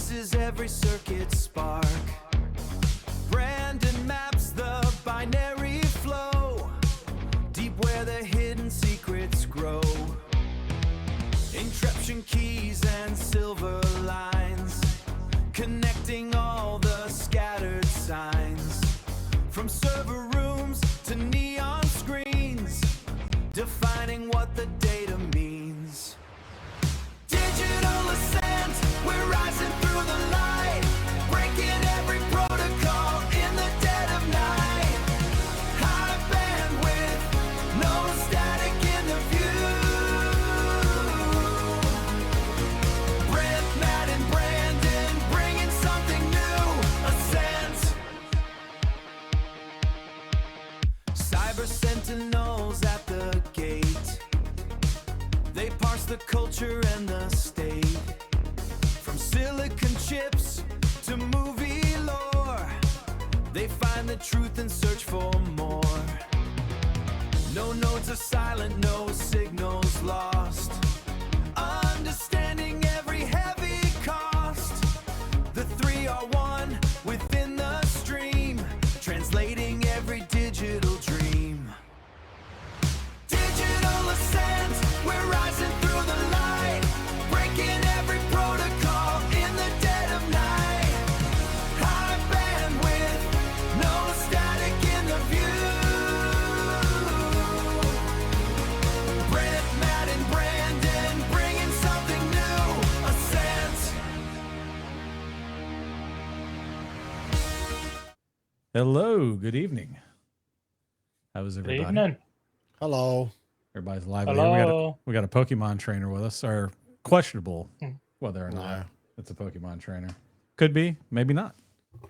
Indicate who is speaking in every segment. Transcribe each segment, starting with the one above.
Speaker 1: traces every circuit spark. Brandon maps the binary flow, deep where the hidden secrets grow. Encryption keys and silver lines, connecting all the scattered signs. From server rooms to neon screens, defining what the data means. Digital ascent, we're rising through the light, breaking every protocol in the dead of night. High bandwidth, no static in the view. Brent, Matt, and Brandon bringing something new. Ascent. Cyber sentinels at the gate, they parse the culture and the state. From silicon chips to movie lore, they find the truth and search for more. No nodes are silent, no signals lost. Understanding every heavy cost. The three are one within the stream, translating every digital dream. Digital ascent, we're rising through the light, breaking every protocol in the dead of night. High bandwidth, no static in the view. Brent, Matt, and Brandon bringing something new. Ascent.
Speaker 2: Hello, good evening. How is
Speaker 3: Good
Speaker 2: everybody?
Speaker 3: evening.
Speaker 4: Hello.
Speaker 2: Everybody's live.
Speaker 3: Hello.
Speaker 2: We got a Pokemon trainer with us, or questionable
Speaker 3: Hmm.
Speaker 2: whether or not
Speaker 4: Yeah.
Speaker 2: it's a Pokemon trainer. Could be, maybe not.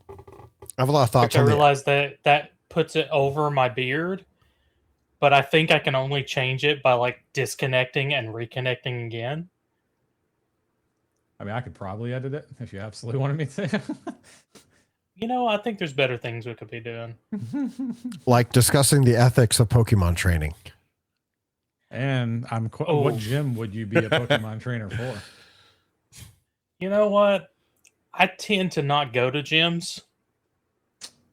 Speaker 4: I have a lot of thoughts
Speaker 3: Which I
Speaker 4: on the
Speaker 3: realized that puts it over my beard, but I think I can only change it by like disconnecting and reconnecting again.
Speaker 2: I mean, I could probably edit it if you absolutely wanted me to.
Speaker 3: You know, I think there's better things we could be doing.
Speaker 4: like discussing the ethics of Pokemon training.
Speaker 2: And
Speaker 3: Oh.
Speaker 2: what gym would you be a Pokemon trainer for?
Speaker 3: You know what? I tend to not go to gyms.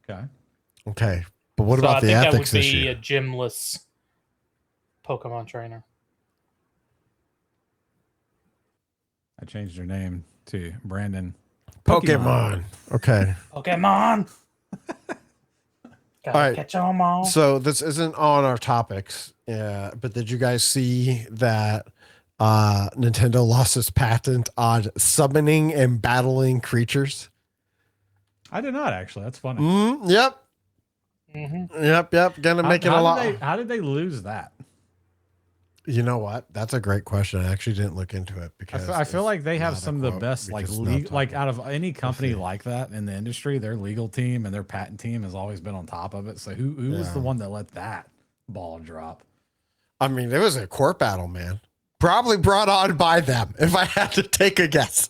Speaker 2: Okay.
Speaker 4: Okay. But what
Speaker 3: so
Speaker 4: about
Speaker 3: I
Speaker 4: the
Speaker 3: think
Speaker 4: ethics
Speaker 3: I would be
Speaker 4: issue?
Speaker 3: a gymless Pokemon trainer.
Speaker 2: I changed your name to Brandon.
Speaker 4: Pokemon. Okay.
Speaker 3: Pokemon! Gotta
Speaker 4: Alright,
Speaker 3: catch 'em all.
Speaker 4: So this isn't on our topics, but did you guys see that Nintendo lost its patent on summoning and battling creatures?
Speaker 2: I did not actually. That's funny.
Speaker 4: Yep.
Speaker 3: Mhm.
Speaker 4: Yep. Gonna make it a lot.
Speaker 2: How did they lose that?
Speaker 4: You know what? That's a great question. I actually didn't look into it because
Speaker 2: I feel like they have
Speaker 4: not a
Speaker 2: some of the
Speaker 4: quote.
Speaker 2: best,
Speaker 4: We
Speaker 2: like
Speaker 4: just not
Speaker 2: like
Speaker 4: talking.
Speaker 2: out of any company
Speaker 4: see.
Speaker 2: like that in the industry, their legal team and their patent team has always been on top of it. So who was the
Speaker 4: Yeah.
Speaker 2: one that let that ball drop?
Speaker 4: I mean, it was a court battle, man. Probably brought on by them, if I had to take a guess.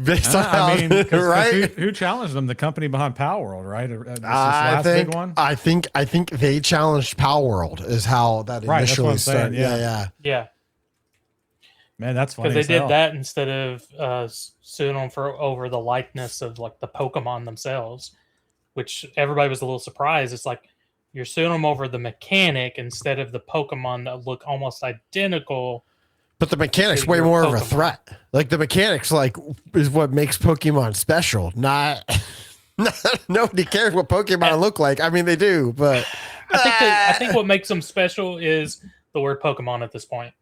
Speaker 4: Based on how,
Speaker 2: I mean, 'cause
Speaker 4: right?
Speaker 2: who challenged them? The company behind Power World, right? This
Speaker 4: I
Speaker 2: last
Speaker 4: think,
Speaker 2: big one.
Speaker 4: I think they challenged Power World is how that
Speaker 2: Right, that's what
Speaker 4: initially
Speaker 2: I'm saying,
Speaker 4: started.
Speaker 2: yeah.
Speaker 3: Yeah.
Speaker 2: Man, that's funny.
Speaker 3: Because they
Speaker 2: as
Speaker 3: did
Speaker 2: hell.
Speaker 3: that instead of suing them for over the likeness of like the Pokemon themselves, which everybody was a little surprised. It's like you're suing them over the mechanic instead of the Pokemon that look almost identical.
Speaker 4: But the mechanics
Speaker 3: to
Speaker 4: way
Speaker 3: your
Speaker 4: more of a
Speaker 3: Pokemon.
Speaker 4: threat. Like the mechanics, like is what makes Pokemon special. Not nobody cares what Pokemon look like. I mean, they do, but
Speaker 3: I think what makes them special is the word Pokemon at this point.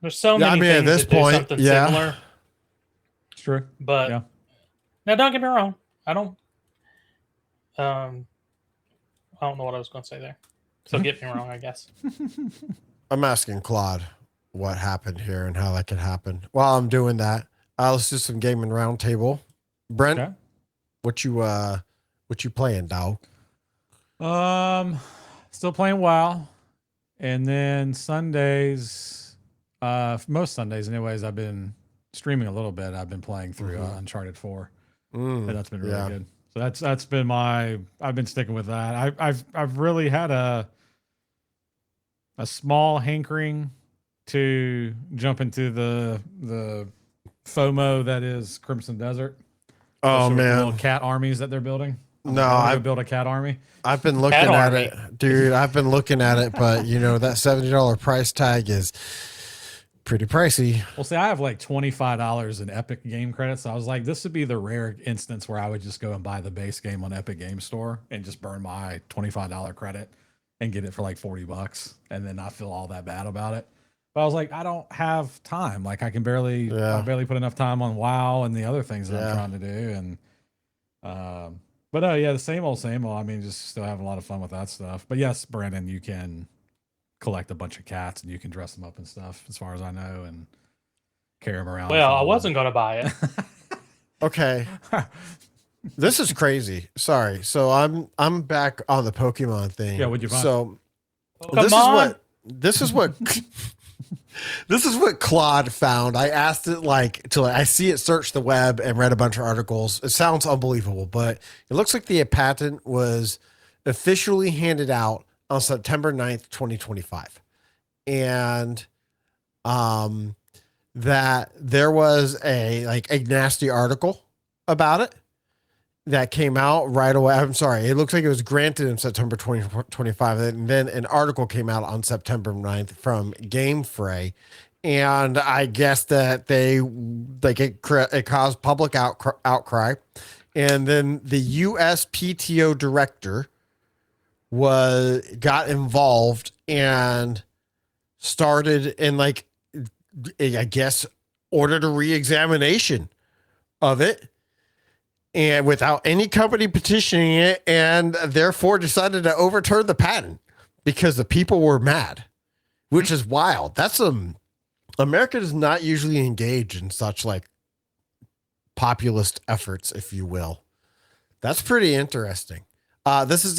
Speaker 3: There's so
Speaker 4: Yeah, I
Speaker 3: many
Speaker 4: mean, at
Speaker 3: things
Speaker 4: this
Speaker 3: that do
Speaker 4: point,
Speaker 3: something
Speaker 4: yeah.
Speaker 3: similar,
Speaker 2: It's true.
Speaker 3: but
Speaker 2: Yeah.
Speaker 3: now don't get me wrong. I don't know what I was going to say there. So get me wrong, I guess.
Speaker 4: I'm asking Claude what happened here and how that could happen. While I'm doing that, let's do some gaming roundtable. Brent,
Speaker 2: Okay.
Speaker 4: what you playing, dog?
Speaker 2: Still playing WoW, and then Sundays, most Sundays, anyways. I've been streaming a little bit. I've been playing through Uncharted 4, and that's been really good. So that's been I've been sticking with that. I've really had a small hankering to jump into the FOMO that is Crimson Desert.
Speaker 4: Oh
Speaker 2: The
Speaker 4: man,
Speaker 2: little cat armies that they're building.
Speaker 4: No,
Speaker 2: I build a cat army.
Speaker 4: I've been looking
Speaker 3: Cat
Speaker 4: at
Speaker 3: army.
Speaker 4: it, dude. I've been looking at it, but you know that $70 price tag is pretty pricey.
Speaker 2: Well, see, I have like $25 in Epic game credits. So I was like, this would be the rare instance where I would just go and buy the base game on Epic Game Store and just burn my $25 credit and get it for like $40 and then not feel all that bad about it. But I was like, I don't have time. Like I barely put enough time on WoW and the other things that I'm trying to do. And but oh yeah, the same old, same old. I mean, just still having a lot of fun with that stuff. But yes, Brandon, you can collect a bunch of cats and you can dress them up and stuff, as far as I know, and carry them around.
Speaker 3: Well, I wasn't going to buy it.
Speaker 4: Okay. This is crazy. Sorry. So I'm back on the Pokemon thing.
Speaker 2: Yeah, what'd you find?
Speaker 4: So
Speaker 3: Come
Speaker 4: this is what this is what Claude found. I asked it I see it search the web and read a bunch of articles. It sounds unbelievable, but it looks like the patent was officially handed out on September 9th, 2025. And that there was a nasty article about it that came out right away. I'm sorry. It looks like it was granted in September 2025. And then an article came out on September 9th from Game Fray. And I guess that it caused public outcry. And then the USPTO director got involved and started and I guess ordered a re-examination of it, and without any company petitioning it, and therefore decided to overturn the patent because the people were mad, which is wild. That's America does not usually engage in such populist efforts, if you will. That's pretty interesting. This is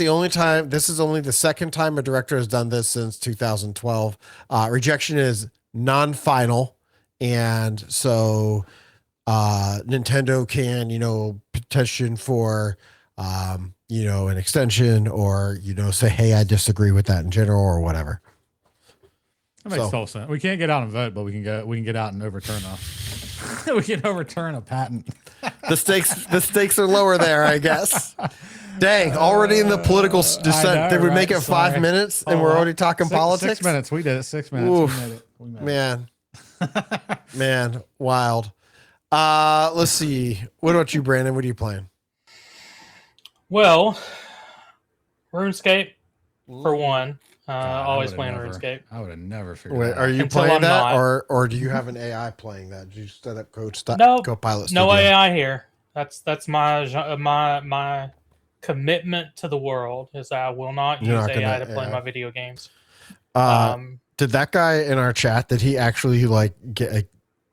Speaker 4: only the second time a director has done this since 2012. Rejection is non-final. And so, Nintendo can, petition for, an extension or, say, hey, I disagree with that in general or whatever.
Speaker 2: That makes total sense. We can't get out and vote, but we can get out and overturn we can overturn a patent.
Speaker 4: The stakes are lower there, I guess. Dang, already in the political descent. Did we make it 5 minutes and we're already talking politics?
Speaker 2: 6 minutes. We did it. 6 minutes.
Speaker 4: Oof.
Speaker 2: We made it.
Speaker 4: Man. Man, wild. Let's see. What about you, Brandon? What are you playing?
Speaker 3: Well, RuneScape for one. Always playing RuneScape.
Speaker 2: I would have never figured
Speaker 4: Wait,
Speaker 2: it out.
Speaker 4: are you
Speaker 3: Until
Speaker 4: playing
Speaker 3: I'm
Speaker 4: that,
Speaker 3: not.
Speaker 4: or do you have an AI playing that? Did you set up Copilot
Speaker 3: No
Speaker 4: Studio?
Speaker 3: AI here. That's my commitment to the world is that I will not
Speaker 4: You're
Speaker 3: use
Speaker 4: not
Speaker 3: AI
Speaker 4: gonna
Speaker 3: to play
Speaker 4: AI.
Speaker 3: my video games.
Speaker 4: Did that guy in our chat, did he actually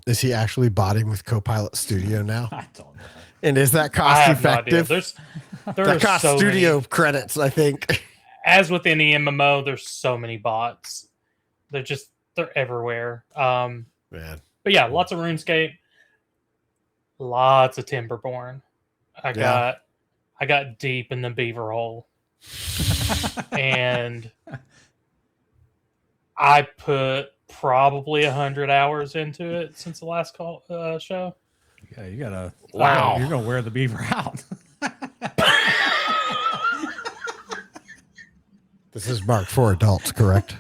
Speaker 4: is he actually botting with Copilot Studio now?
Speaker 2: I don't know.
Speaker 4: And is that
Speaker 3: I
Speaker 4: cost
Speaker 3: have no idea.
Speaker 4: effective?
Speaker 3: There
Speaker 4: that
Speaker 3: are
Speaker 4: cost
Speaker 3: so
Speaker 4: studio
Speaker 3: many.
Speaker 4: credits, I think.
Speaker 3: As with any MMO, there's so many bots. They're everywhere.
Speaker 4: Man.
Speaker 3: But yeah, lots of RuneScape, lots of Timberborn. I got deep in the beaver hole, and I put probably 100 hours into it since the last show.
Speaker 2: Yeah, you gotta.
Speaker 4: Wow.
Speaker 2: You're gonna wear the beaver out.
Speaker 4: This is marked for adults, correct?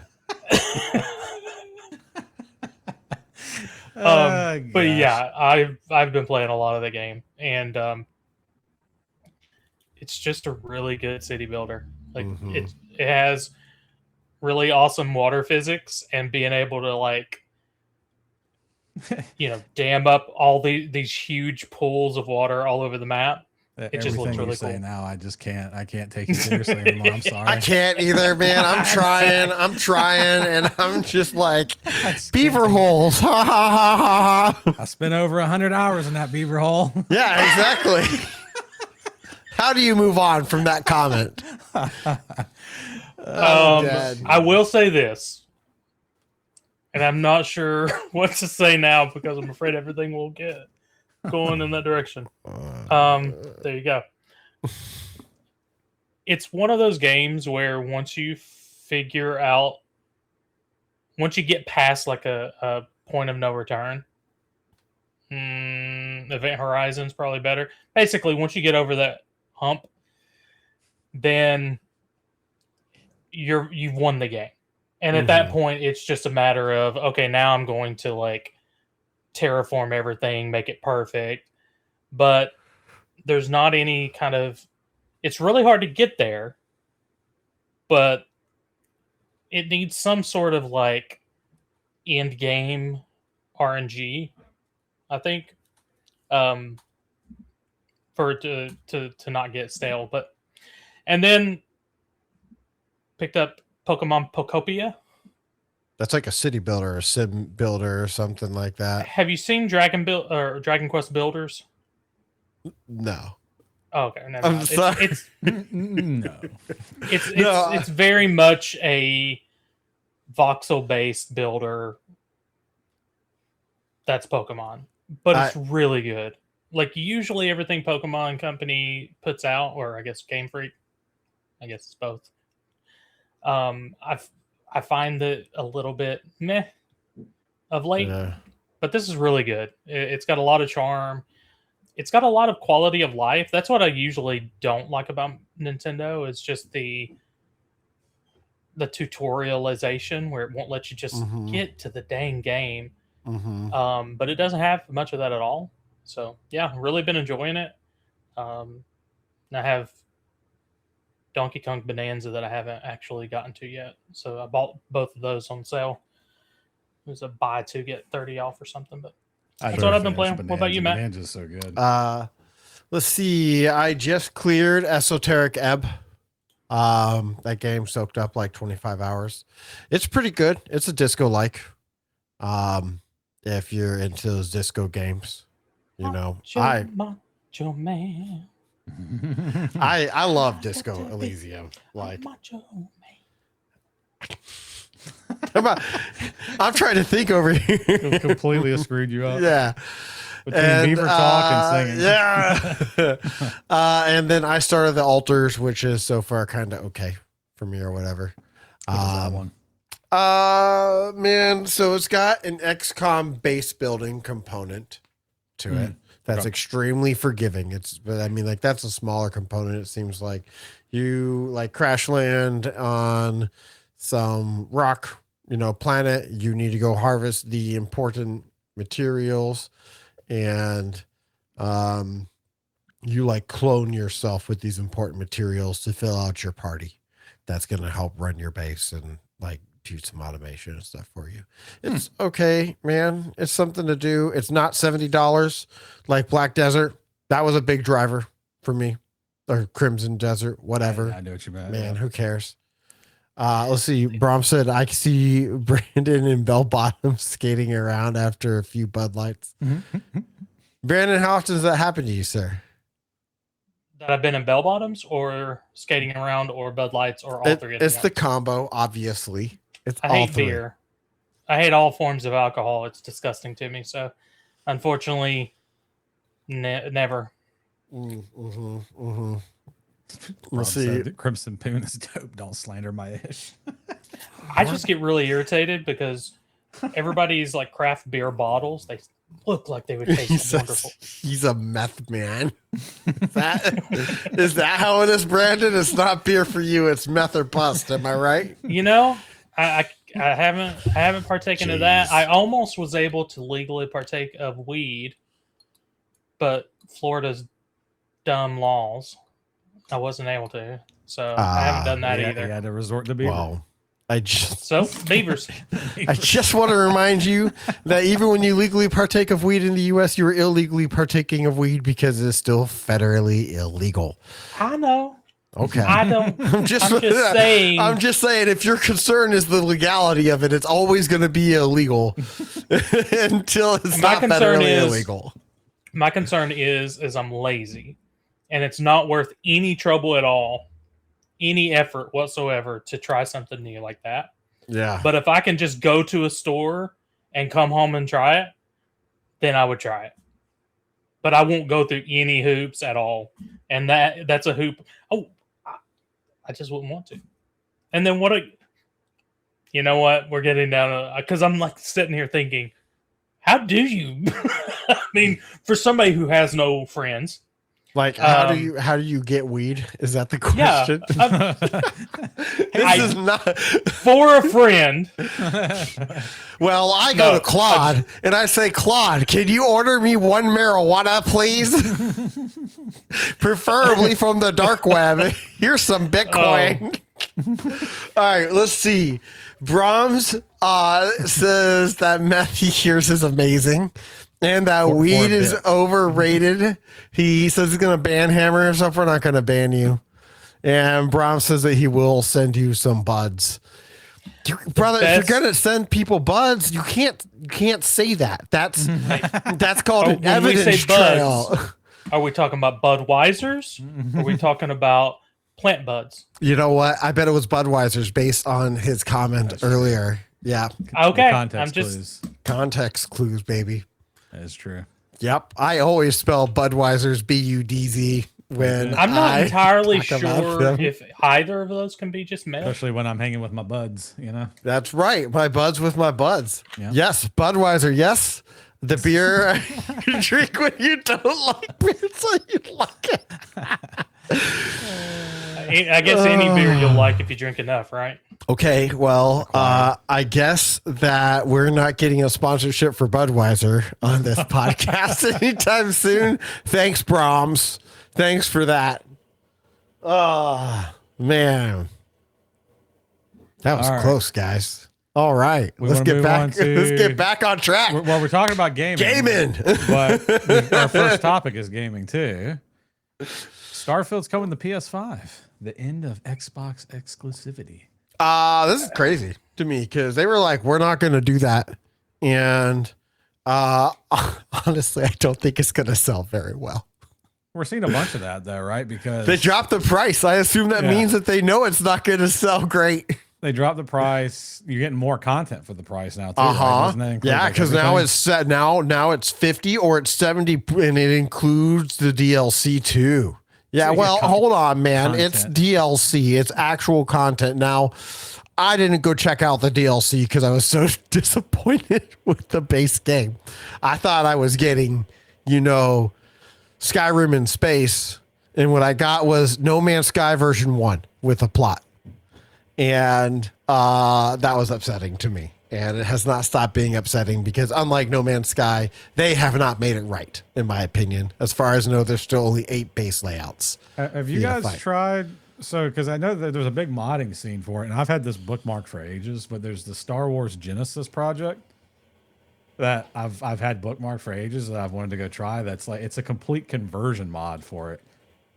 Speaker 3: But yeah, I've been playing a lot of the game, and it's just a really good city builder. It has really awesome water physics, and being able to dam up all these huge pools of water all over the map. It just looks really cool.
Speaker 2: Now I just can't. I can't take you seriously anymore. I'm sorry.
Speaker 4: I can't either, man. I'm trying, and I'm just beaver holes. Ha ha ha ha ha.
Speaker 2: I spent over 100 hours in that beaver hole.
Speaker 4: Yeah, exactly. How do you move on from that comment?
Speaker 3: I will say this, and I'm not sure what to say now because I'm afraid everything will get going in that direction. There you go. It's one of those games where once you get past a point of no return, Event Horizon's probably better. Basically, once you get over that hump, then you've won the game. And at that point, it's just a matter of, okay, now I'm going to like terraform everything, make it perfect. But there's not any kind of, it's really hard to get there, but it needs some sort of like end game RNG, I think, for it to not get stale. But and then picked up Pokemon Pokopia.
Speaker 4: That's like a city builder, a sim builder, or something like that.
Speaker 3: Have you seen Dragon Quest Builders?
Speaker 4: No.
Speaker 3: Oh, okay, never
Speaker 4: I'm
Speaker 3: mind.
Speaker 4: sorry.
Speaker 3: It's
Speaker 2: No.
Speaker 3: it's very much a voxel based builder. That's Pokemon, but it's really good. Like usually everything Pokemon Company puts out, or I guess Game Freak, I guess it's both. I find that a little bit meh of late, but this is really good. It's got a lot of charm. It's got a lot of quality of life. That's what I usually don't like about Nintendo. Is just the tutorialization where it won't let you just get to the dang game. But it doesn't have much of that at all. So yeah, really been enjoying it. I have Donkey Kong Bonanza that I haven't actually gotten to yet. So I bought both of those on sale. It was a buy 2 get 30 off or something. But that's what I've been playing. What about you, Matt?
Speaker 2: Bonanza's so good.
Speaker 4: Let's see. I just cleared Esoteric Ebb. That game soaked up like 25 hours. It's pretty good. It's a disco-like. If you're into those disco games, you know,
Speaker 3: Macho Man.
Speaker 4: I love Disco Elysium. Like,
Speaker 3: Macho
Speaker 4: Man. I'm trying to think over here.
Speaker 2: Completely screwed you up.
Speaker 4: Yeah.
Speaker 2: Between Beaver Talk and singing.
Speaker 4: Yeah. And then I started the Altars, which is so far kind of okay for me or whatever.
Speaker 2: What is that one?
Speaker 4: Man, so it's got an XCOM base building component to it. That's extremely forgiving. But I mean, like that's a smaller component. It seems like you like crash land on some rock, planet. You need to go harvest the important materials, and you like clone yourself with these important materials to fill out your party. That's going to help run your base and like do some automation and stuff for you. It's okay, man. It's something to do. It's not $70 like Black Desert. That was a big driver for me, or Crimson Desert, whatever.
Speaker 2: I know what you meant.
Speaker 4: Man, who cares? Let's see. Brom said, I see Brandon in bell bottoms skating around after a few Bud Lights. Brandon, how often does that happen to you, sir?
Speaker 3: That I've been in bell bottoms or skating around or Bud Lights or all three of them.
Speaker 4: It's the combo, obviously.
Speaker 3: I hate beer. I hate all forms of alcohol. It's disgusting to me. So, unfortunately, never.
Speaker 4: We'll
Speaker 2: see. Crimson Poon is dope. Don't slander my ish.
Speaker 3: I just get really irritated because everybody's like craft beer bottles. They look like they would taste wonderful.
Speaker 4: He's a meth man. Is that how it is, Brandon? It's not beer for you. It's meth or bust. Am I right?
Speaker 3: I haven't partaken of that. I almost was able to legally partake of weed, but Florida's dumb laws, I wasn't able to. So I haven't done that either.
Speaker 2: You had to resort to beaver.
Speaker 4: Wow.
Speaker 3: Beavers.
Speaker 4: I just want to remind you that even when you legally partake of weed in the U.S., you are illegally partaking of weed because it's still federally illegal.
Speaker 3: I know.
Speaker 4: Okay.
Speaker 3: I'm just saying.
Speaker 4: I'm just saying, if your concern is the legality of it, it's always going to be illegal until it's not federally illegal.
Speaker 3: My concern is I'm lazy, and it's not worth any trouble at all, any effort whatsoever to try something new like that.
Speaker 4: Yeah.
Speaker 3: But if I can just go to a store and come home and try it, then I would try it. But I won't go through any hoops at all. And that's a hoop. Oh, I just wouldn't want to. And then you know what? We're getting down to, because I'm like sitting here thinking, how do you mean, for somebody who has no friends,
Speaker 4: Like, how do you get weed? Is that the
Speaker 3: yeah,
Speaker 4: question?
Speaker 3: I-
Speaker 4: This is not.
Speaker 3: for a friend,
Speaker 4: Well, I go
Speaker 3: No,
Speaker 4: to Claude and I say, Claude, can you order me one marijuana, please? Preferably from the dark web. Here's some Bitcoin. All right, let's see. Brahms says that meth he hears is amazing and that weed is overrated. He says he's going to ban Hammer himself. We're not going to ban you. And Brahms says that he will send you some buds. Brother, if you're gonna send people buds, you can't say that. That's called an
Speaker 3: when we
Speaker 4: evidence
Speaker 3: say buds,
Speaker 4: trail.
Speaker 3: are we talking about Budweisers? Are we talking about plant buds?
Speaker 4: You know what? I bet it was Budweiser's based on his comment earlier. Yeah,
Speaker 3: Okay,
Speaker 2: Context
Speaker 3: I'm just
Speaker 2: clues.
Speaker 4: context clues, baby.
Speaker 2: That is true.
Speaker 4: Yep, I always spell Budweiser's Budz when
Speaker 3: I'm not entirely
Speaker 4: talk about
Speaker 3: sure
Speaker 4: them.
Speaker 3: if either of those can be just meth.
Speaker 2: Especially when I'm hanging with my buds, you know.
Speaker 4: That's right. My buds with my buds.
Speaker 2: Yeah.
Speaker 4: Yes, Budweiser. Yes, the beer you drink when you don't like beer, so you like it.
Speaker 3: I guess any beer you'll like if you drink enough, right?
Speaker 4: Okay, well, I guess that we're not getting a sponsorship for Budweiser on this podcast anytime soon. Thanks, Brahms. Thanks for that. Oh, man. That was
Speaker 2: All right.
Speaker 4: close, guys. All right.
Speaker 2: We
Speaker 4: Let's
Speaker 2: wanna
Speaker 4: get
Speaker 2: move
Speaker 4: back.
Speaker 2: on to-
Speaker 4: Let's get back on track.
Speaker 2: Well, we're talking about gaming.
Speaker 4: Gaming.
Speaker 2: But our first topic is gaming too. Starfield's coming to PS5. The end of Xbox exclusivity.
Speaker 4: This is crazy to me because they were like, we're not going to do that. And honestly, I don't think it's going to sell very well.
Speaker 2: We're seeing a bunch of that though, right? Because
Speaker 4: They dropped the price. I assume that
Speaker 2: Yeah.
Speaker 4: means that they know it's not going to sell great.
Speaker 2: they dropped the price. You're getting more content for the price now too.
Speaker 4: Uh
Speaker 2: Right?
Speaker 4: huh.
Speaker 2: Doesn't that include,
Speaker 4: Yeah,
Speaker 2: like,
Speaker 4: because now
Speaker 2: everything?
Speaker 4: it's set. Now it's 50 or it's 70, and it includes the DLC too. Yeah.
Speaker 2: So you
Speaker 4: Well,
Speaker 2: get
Speaker 4: hold on, man. It's
Speaker 2: content.
Speaker 4: DLC. It's actual content. Now, I didn't go check out the DLC because I was so disappointed with the base game. I thought I was getting, Skyrim in space, and what I got was No Man's Sky version 1 with a plot. And that was upsetting to me. And it has not stopped being upsetting because unlike No Man's Sky, they have not made it right, in my opinion. As far as I know, there's still only 8 base layouts.
Speaker 2: Have you
Speaker 4: Yeah,
Speaker 2: guys
Speaker 4: fine.
Speaker 2: tried? So, because I know that there's a big modding scene for it, and I've had this bookmark for ages. But there's the Star Wars Genesis project that I've had bookmarked for ages that I've wanted to go try. That's like it's a complete conversion mod for it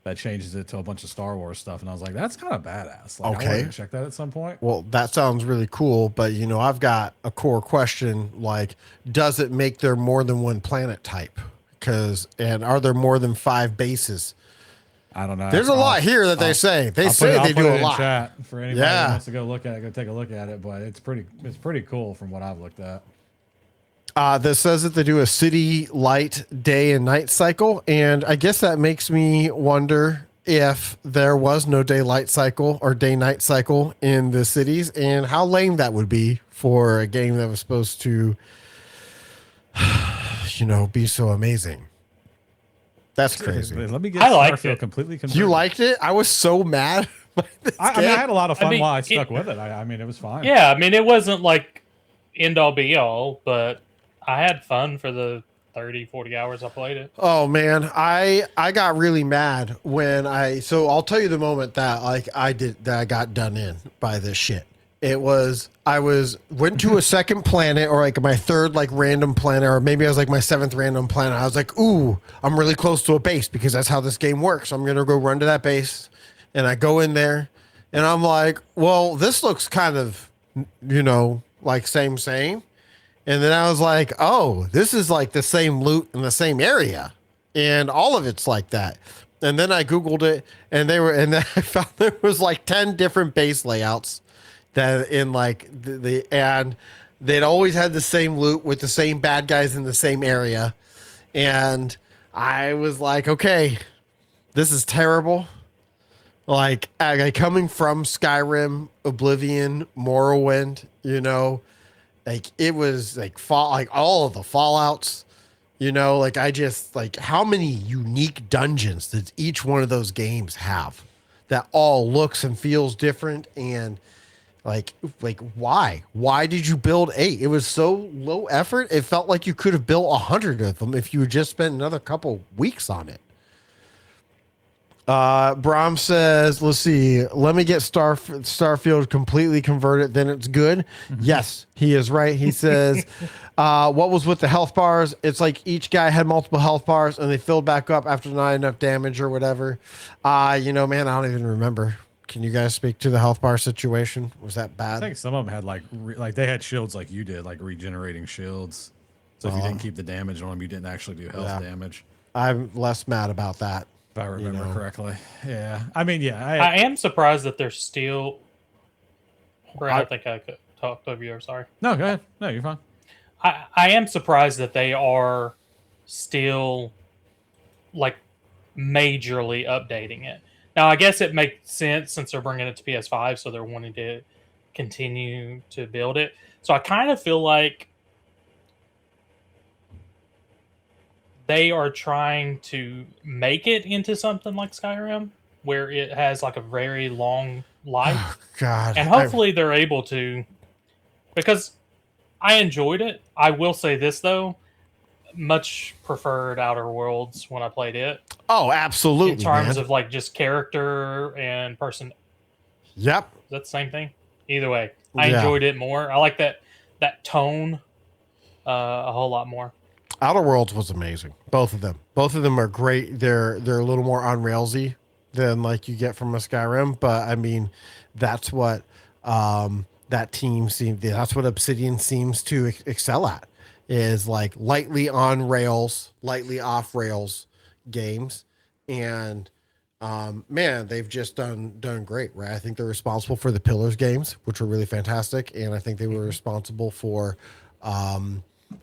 Speaker 2: that changes it to a bunch of Star Wars stuff, and I was like, that's kind of badass. Like, I
Speaker 4: Okay.
Speaker 2: want to check that at some point.
Speaker 4: Well, that sounds really cool, but I've got a core question like, does it make there more than one planet type? And are there more than 5 bases?
Speaker 2: I don't know.
Speaker 4: There's a lot here that they say. They say they do a lot.
Speaker 2: Chat for anybody
Speaker 4: Yeah.
Speaker 2: who wants to go look at it, go take a look at it. But it's pretty cool from what I've looked at.
Speaker 4: This says that they do a city light day and night cycle, and I guess that makes me wonder if there was no daylight cycle or day night cycle in the cities, and how lame that would be for a game that was supposed to, be so amazing. That's crazy.
Speaker 2: Let me get
Speaker 3: I liked
Speaker 2: Starfield
Speaker 3: it.
Speaker 2: completely converted.
Speaker 4: You liked it? I was so mad. by this
Speaker 2: I mean, I
Speaker 4: game.
Speaker 2: had a lot of fun
Speaker 3: I mean,
Speaker 2: while I stuck with it. I mean, it was fine.
Speaker 3: Yeah, I mean, it wasn't like end all be all, but I had fun for the 30, 40 hours I played it.
Speaker 4: Oh man, I got really mad when I'll tell you the moment that I got done in by this shit. It was went to a second planet or like my third like random planet, or maybe I was like my 7th random planet. I was like, ooh, I'm really close to a base because that's how this game works. I'm gonna go run to that base, and I go in there, and I'm like, well, this looks kind of, like same. And then I was like, oh, this is like the same loot in the same area. And all of it's like that. And then I Googled it, and then I found there was like 10 different base layouts that in like and they'd always had the same loot with the same bad guys in the same area. And I was like, okay, this is terrible. Like coming from Skyrim, Oblivion, Morrowind, like it was like all of the Fallouts, You know, like I just like how many unique dungeons does each one of those games have that all looks and feels different and like why did you build 8? It was so low effort. It felt like you could have built 100 of them if you would just spent another couple weeks on it. Brom says, let's see, let me get Starfield completely converted, then it's good. Yes, he is right. He says, what was with the health bars? It's like each guy had multiple health bars and they filled back up after not enough damage or whatever. You know, man, I don't even remember. Can you guys speak to the health bar situation? Was that bad?
Speaker 2: I think some of them had like they had shields like you did, like regenerating shields. So if you didn't keep the damage on them, you didn't actually do health damage.
Speaker 4: I'm less mad about that.
Speaker 2: If I remember correctly. Yeah. I mean, yeah.
Speaker 3: I am surprised that they're still. Brad, I think I could talk over you. Sorry.
Speaker 2: No, go ahead. No, you're fine.
Speaker 3: I am surprised that they are still like majorly updating it. Now, I guess it makes sense since they're bringing it to PS5, so they're wanting to continue to build it. So I kind of feel like they are trying to make it into something like Skyrim, where it has like a very long life.
Speaker 4: Oh, God.
Speaker 3: And hopefully they're able to, because I enjoyed it. I will say this though, much preferred Outer Worlds when I played it.
Speaker 4: Oh, absolutely.
Speaker 3: In terms of like just character and person.
Speaker 4: Yep.
Speaker 3: Is that the same thing? Either way, I enjoyed it more. I like that tone a whole lot more.
Speaker 4: Outer Worlds was amazing. Both of them are great. They're a little more on railsy than like you get from a Skyrim, but I mean, that's what that team seems. That's what Obsidian seems to excel at. Is like lightly on rails, lightly off rails games, and man, they've just done great, right? I think they're responsible for the Pillars games, which were really fantastic, and I think they were responsible for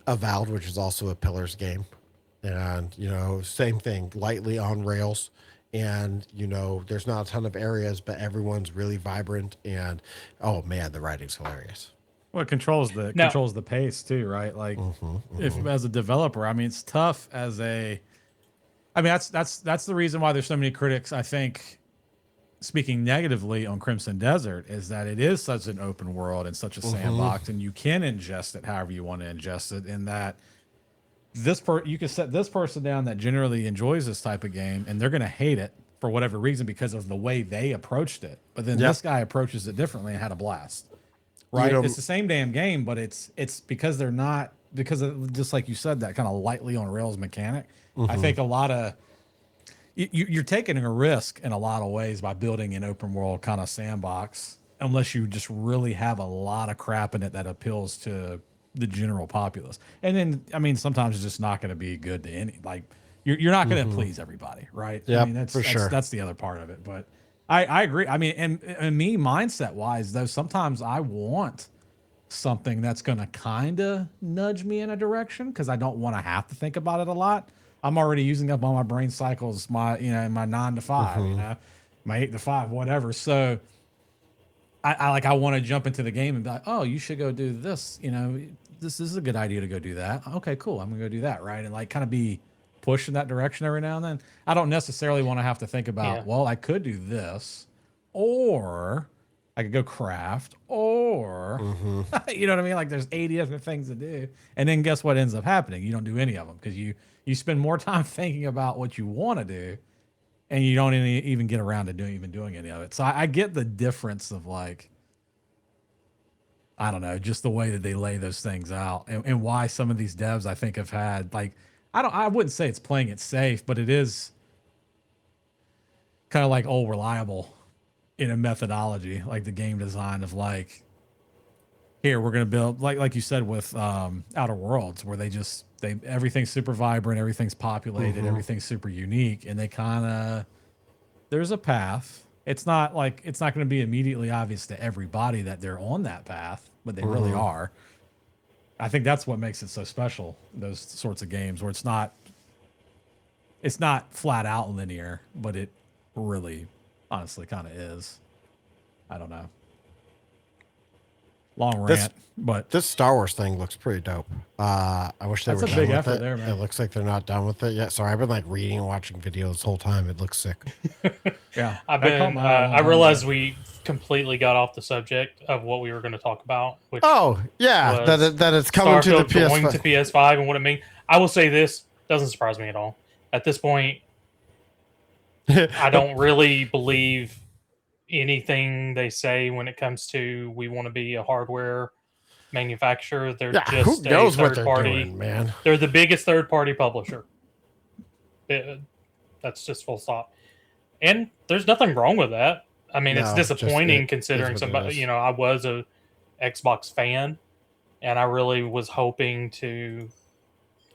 Speaker 4: Avowed, which is also a Pillars game, and you know, same thing, lightly on rails, and you know, there's not a ton of areas, but everyone's really vibrant, and oh man, the writing's hilarious.
Speaker 2: Well, it controls the pace too, right? Like, if as a developer, I mean, it's tough as a. I mean, that's the reason why there's so many critics. I think, speaking negatively on Crimson Desert, is that it is such an open world and such a sandbox, and you can ingest it however you want to ingest it. In that, you can set this person down that generally enjoys this type of game, and they're going to hate it for whatever reason because of the way they approached it. But then this guy approaches it differently and had a blast. Right, it's the same damn game, but it's because they're not, because of, just like you said, that kind of lightly on rails mechanic. I think a lot of you're taking a risk in a lot of ways by building an open world kind of sandbox, unless you just really have a lot of crap in it that appeals to the general populace. And then, I mean, sometimes it's just not going to be good to any. Like you're not going to please everybody, right?
Speaker 4: Yeah,
Speaker 2: I mean, that's
Speaker 4: sure.
Speaker 2: That's the other part of it, but. I agree. I mean, and me mindset wise, though, sometimes I want something that's going to kind of nudge me in a direction because I don't want to have to think about it a lot. I'm already using up all my brain cycles, my 9 to 5, you know, my 8 to 5, whatever. So I want to jump into the game and be like, oh, you should go do this. You know, this is a good idea to go do that. Okay, cool. I'm gonna go do that, right? And like kind of be pushed in that direction every now and then. I don't necessarily want to have to think about, well, I could do this, or I could go craft, or you know what I mean? Like there's 80 different things to do. And then guess what ends up happening? You don't do any of them because you spend more time thinking about what you want to do and you don't even get around to doing any of it. So I get the difference of like, I don't know, just the way that they lay those things out and why some of these devs I think have had like, I wouldn't say it's playing it safe, but it is kind of like old reliable in a methodology, like the game design of like, here we're gonna build like you said with Outer Worlds, where everything's super vibrant, everything's populated, everything's super unique, and they kind of there's a path. It's not going to be immediately obvious to everybody that they're on that path, but they really are. I think that's what makes it so special, those sorts of games where it's not flat out linear, but it really honestly kind of is. I don't know. long
Speaker 4: This-
Speaker 2: rant, but
Speaker 4: This Star Wars thing looks pretty dope. I wish they
Speaker 2: That's
Speaker 4: were
Speaker 2: a
Speaker 4: done
Speaker 2: big
Speaker 4: with
Speaker 2: effort
Speaker 4: it.
Speaker 2: there, man.
Speaker 4: It looks like they're not done with it yet. Sorry, I've been like reading and watching videos this whole time. It looks sick.
Speaker 2: yeah,
Speaker 3: I've
Speaker 2: that caught
Speaker 3: been.
Speaker 2: my eye a long
Speaker 3: I
Speaker 2: time
Speaker 3: realized
Speaker 2: ago.
Speaker 3: we completely got off the subject of what we were going to talk about, which
Speaker 4: Oh yeah,
Speaker 3: was
Speaker 4: that it's coming to the
Speaker 3: Starfield going to
Speaker 4: PS5.
Speaker 3: PS5 and what it means. I will say this doesn't surprise me at all. At this point, I don't really believe anything they say when it comes to we want to be a hardware manufacturer. They're
Speaker 4: Yeah, who
Speaker 3: just
Speaker 4: knows
Speaker 3: a
Speaker 4: what
Speaker 3: third
Speaker 4: they're
Speaker 3: party.
Speaker 4: doing, man?
Speaker 3: They're the biggest third party publisher. That's just full stop. And there's nothing wrong with that. I mean, it's
Speaker 4: No, just
Speaker 3: disappointing
Speaker 4: it
Speaker 3: considering
Speaker 4: is what it
Speaker 3: somebody,
Speaker 4: is.
Speaker 3: you know, I was a Xbox fan and I really was hoping to,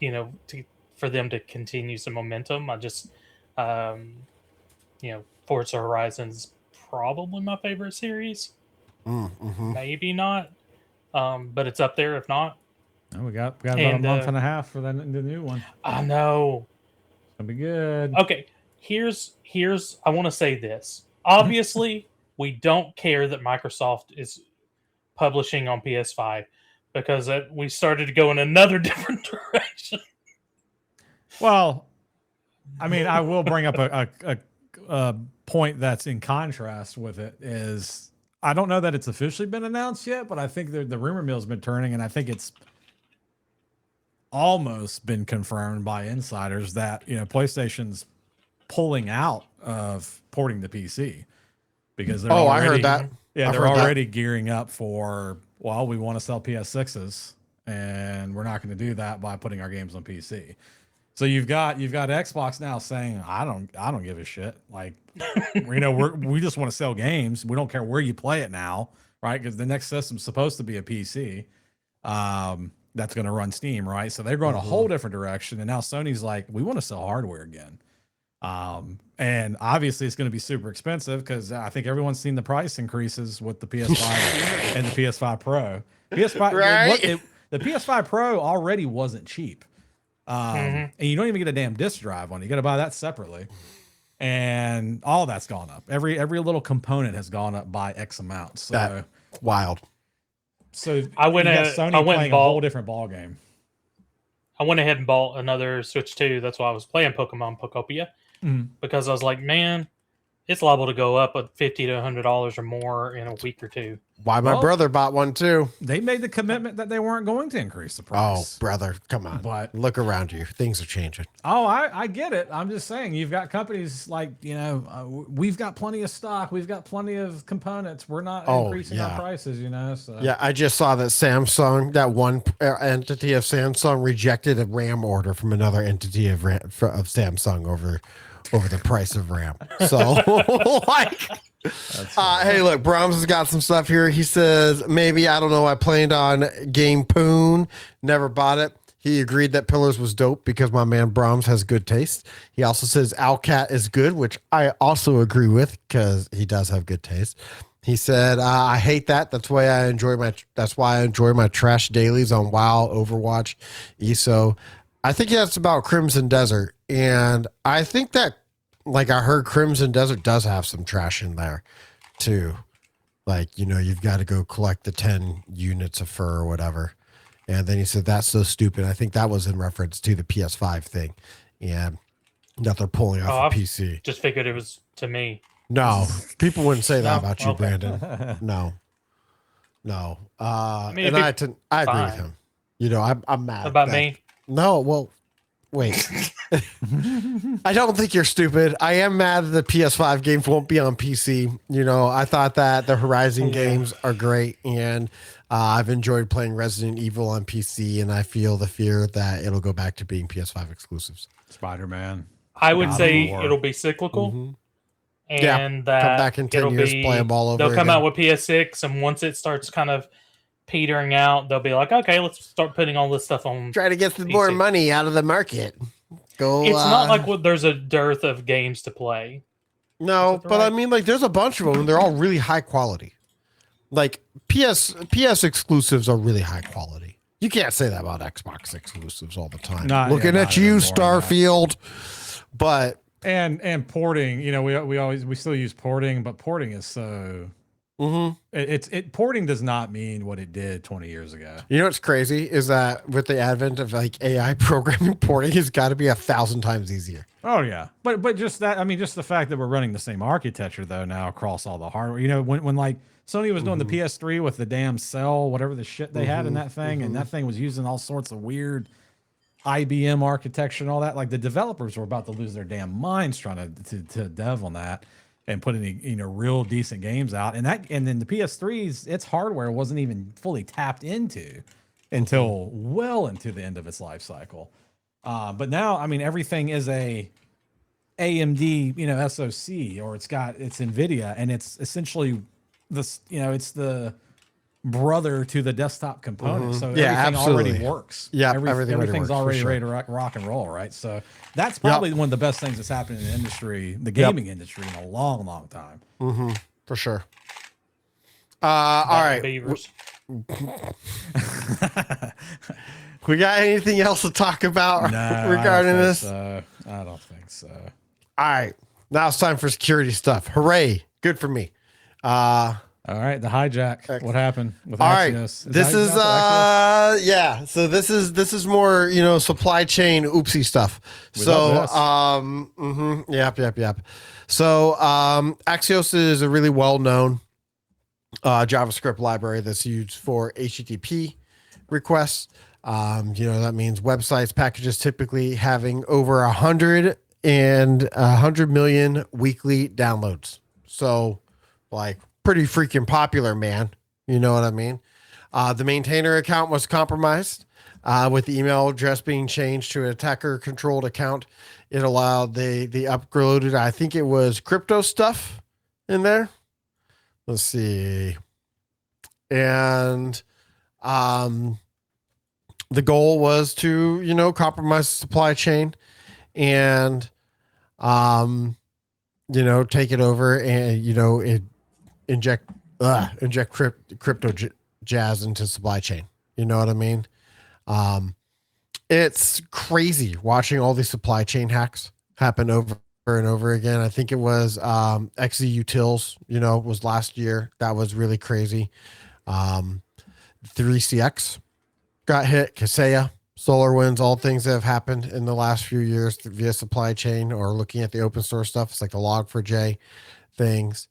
Speaker 3: you know, for them to continue some momentum. I just, you know, Forza Horizon's probably my favorite series.
Speaker 4: Mm-hmm.
Speaker 3: Maybe not, but it's up there if not.
Speaker 2: Oh, we got about a
Speaker 3: And,
Speaker 2: month and a half for the new one.
Speaker 3: I know.
Speaker 2: It's gonna be good.
Speaker 3: Okay, here's I want to say this. Obviously, we don't care that Microsoft is publishing on PS5 because we started to go in another different direction.
Speaker 2: Well, I mean, I will bring up a point that's in contrast with it is I don't know that it's officially been announced yet, but I think the rumor mill's been turning, and I think it's almost been confirmed by insiders that, you know, PlayStation's pulling out of porting the PC because they're
Speaker 4: Oh,
Speaker 2: already,
Speaker 4: I heard that.
Speaker 2: Yeah,
Speaker 4: I've
Speaker 2: they're
Speaker 4: heard that.
Speaker 2: already gearing up for, well, we want to sell PS6s and we're not going to do that by putting our games on PC. So you've got Xbox now saying, I don't give a shit. Like, you know, we just want to sell games. We don't care where you play it now, right? Because the next system's supposed to be a PC. That's going to run Steam, right? So they're going a whole different direction. And now Sony's like, we want to sell hardware again. And obviously it's going to be super expensive because I think everyone's seen the price increases with the PS5 and the PS5 Pro. PS5,
Speaker 4: Right?
Speaker 2: The PS5 Pro already wasn't cheap. And you don't even get a damn disc drive on it. You got to buy that separately. And all that's gone up. Every little component has gone up by X amount. So
Speaker 4: That wild.
Speaker 2: So
Speaker 3: I went
Speaker 2: you got
Speaker 3: ahead-
Speaker 2: Sony
Speaker 3: I went
Speaker 2: playing
Speaker 3: and
Speaker 2: a whole
Speaker 3: bought-
Speaker 2: different ball game.
Speaker 3: I went ahead and bought another Switch 2. That's why I was playing Pokemon Pokopia because I was like, man, it's liable to go up at $50 to $100 or more in a week or two.
Speaker 4: Why my
Speaker 2: Well,
Speaker 4: brother bought one too.
Speaker 2: They made the commitment that they weren't going to increase the
Speaker 4: Oh,
Speaker 2: price.
Speaker 4: brother, come on.
Speaker 2: But
Speaker 4: Look around you. Things are changing.
Speaker 2: Oh, I get it. I'm just saying, you've got companies like, you know, we've got plenty of stock. We've got plenty of components. We're not increasing our prices, you know. So
Speaker 4: Yeah, I just saw that Samsung, that one entity of Samsung, rejected a RAM order from another entity of Samsung over the price of RAM. So, like, hey, look, Brahms has got some stuff here. He says, maybe, I don't know, I played on Game Poon, never bought it. He agreed that Pillars was dope because my man Brahms has good taste. He also says Owlcat is good, which I also agree with because he does have good taste. He said, I hate that. That's why I enjoy my trash dailies on WoW, Overwatch, ESO. I think that's about Crimson Desert. And I think that, like, I heard Crimson Desert does have some trash in there too. Like, you know, you've got to go collect the 10 units of fur or whatever. And then he said, that's so stupid. I think that was in reference to the PS5 thing and that they're pulling off a PC.
Speaker 3: Just figured it was to me.
Speaker 4: No, people wouldn't say that
Speaker 3: No?
Speaker 4: about you,
Speaker 3: Okay.
Speaker 4: Brandon. No.
Speaker 3: I mean,
Speaker 4: And
Speaker 3: it'd be
Speaker 4: I agree with
Speaker 3: fine.
Speaker 4: him. You know, I'm mad.
Speaker 3: About
Speaker 4: that-
Speaker 3: me?
Speaker 4: No, well, wait. I don't think you're stupid. I am mad that the PS5 games won't be on PC. You know, I thought that the Horizon games are great, and I've enjoyed playing Resident Evil on PC, and I feel the fear that it'll go back to being PS5 exclusives.
Speaker 2: Spider-Man.
Speaker 3: I would
Speaker 2: God of
Speaker 3: say
Speaker 2: War.
Speaker 3: it'll be cyclical.
Speaker 4: Mhm.
Speaker 3: And
Speaker 4: Yeah,
Speaker 3: that
Speaker 4: come back in 10
Speaker 3: it'll
Speaker 4: years,
Speaker 3: be,
Speaker 4: play 'em all over
Speaker 3: They'll come
Speaker 4: again.
Speaker 3: out with PS6, and once it starts kind of petering out, they'll be like, okay, let's start putting all this stuff on.
Speaker 4: Try to get some more
Speaker 3: PC.
Speaker 4: money out of the market. Go.
Speaker 3: It's not like there's a dearth of games to play.
Speaker 4: No,
Speaker 3: Is that
Speaker 4: but I
Speaker 3: right?
Speaker 4: mean, like, there's a bunch of them, and they're all really high quality. Like PS exclusives are really high quality. You can't say that about Xbox exclusives all the time. Looking at you, Starfield, but
Speaker 2: And porting, you know, we still use porting, but porting is so Porting does not mean what it did 20 years ago.
Speaker 4: You know what's crazy is that with the advent of like AI programming, porting has got to be 1,000 times easier.
Speaker 2: Oh yeah, but just that, I mean, just the fact that we're running the same architecture though now across all the hardware. You know, when like Sony was doing the PS3 with the damn cell, whatever the shit they had in that thing, and that thing was using all sorts of weird IBM architecture and all that. Like the developers were about to lose their damn minds trying to dev on that and put any real decent games out. And then the PS3's its hardware wasn't even fully tapped into until well into the end of its life cycle. But now, I mean, everything is a AMD, SoC, or it's NVIDIA, and it's essentially this, it's the brother to the desktop component. So everything already works.
Speaker 4: Yeah,
Speaker 2: everything's already ready to rock and roll, right? So that's probably one of the best things that's happened in the industry, the gaming industry, in a long, long time.
Speaker 4: For sure. All right.
Speaker 3: Beavers.
Speaker 4: We got anything else to talk about regarding this?
Speaker 2: I don't think so.
Speaker 4: All right. Now it's time for security stuff. Hooray. Good for me.
Speaker 2: All right, the hijack. What happened with
Speaker 4: All right.
Speaker 2: Axios?
Speaker 4: This is yeah. So this is more, supply chain oopsie stuff. Yep. So Axios is a really well-known JavaScript library that's used for HTTP requests. That means websites, packages typically having over 100 million weekly downloads. So like pretty freaking popular, man. You know what I mean? The maintainer account was compromised with the email address being changed to an attacker controlled account. It allowed they uploaded, I think it was crypto stuff in there. Let's see. And the goal was to, compromise the supply chain and, take it over and, inject crypto jazz into supply chain. You know what I mean? It's crazy watching all these supply chain hacks happen over and over again. I think it was XZ Utils, was last year. That was really crazy. 3CX got hit, Kaseya, SolarWinds, all things that have happened in the last few years via supply chain or looking at the open source stuff. It's like the Log4j things.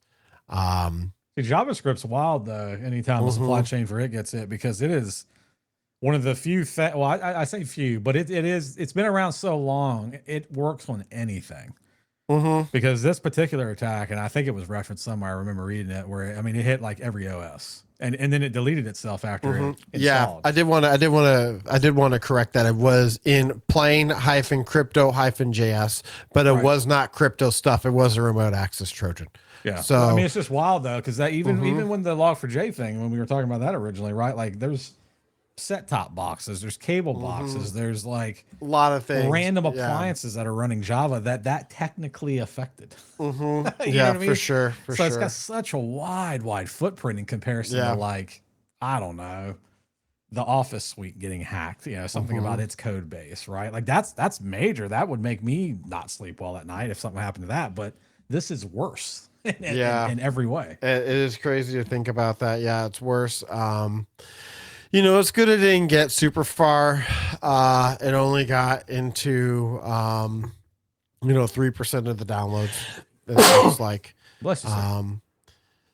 Speaker 2: JavaScript's wild though. Anytime the supply chain for it gets hit, because it is one of the few. I say few, but it's been around so long. It works on anything. Because this particular attack, and I think it was referenced somewhere, I remember reading it, where it hit like every OS, and then it deleted itself after it installed.
Speaker 4: I did want to correct that. It was in plain-crypto-js, but it was not crypto stuff. It was a remote access Trojan.
Speaker 2: Yeah.
Speaker 4: So
Speaker 2: I mean, it's just wild though, because that even when the Log4j thing, when we were talking about that originally, right? Like there's set-top boxes, there's cable boxes, there's like
Speaker 4: a lot of things,
Speaker 2: random appliances that are running Java that technically affected.
Speaker 4: Yeah,
Speaker 2: what I mean?
Speaker 4: for sure.
Speaker 2: It's got such a wide footprint in comparison to like, I don't know, the Office suite getting hacked, something about its code base, right? Like that's major. That would make me not sleep well at night if something happened to that, but this is worse in every way.
Speaker 4: It is crazy to think about that. Yeah, it's worse. It's good it didn't get super far. It only got into 3% of the downloads. It looks like.
Speaker 2: Bless you.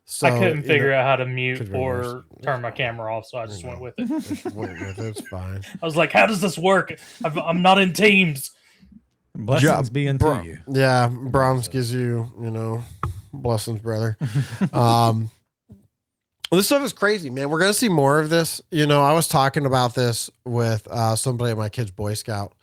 Speaker 4: So
Speaker 3: I couldn't figure out how to mute or turn my camera off, so I just went with it.
Speaker 4: It's fine.
Speaker 3: I was like, "How does this work? I'm not in Teams."
Speaker 2: Blessings be unto you.
Speaker 4: Yeah, Brahms gives you, blessings, brother. This stuff is crazy, man. We're going to see more of this. I was talking about this with somebody at my kid's Boy Scout,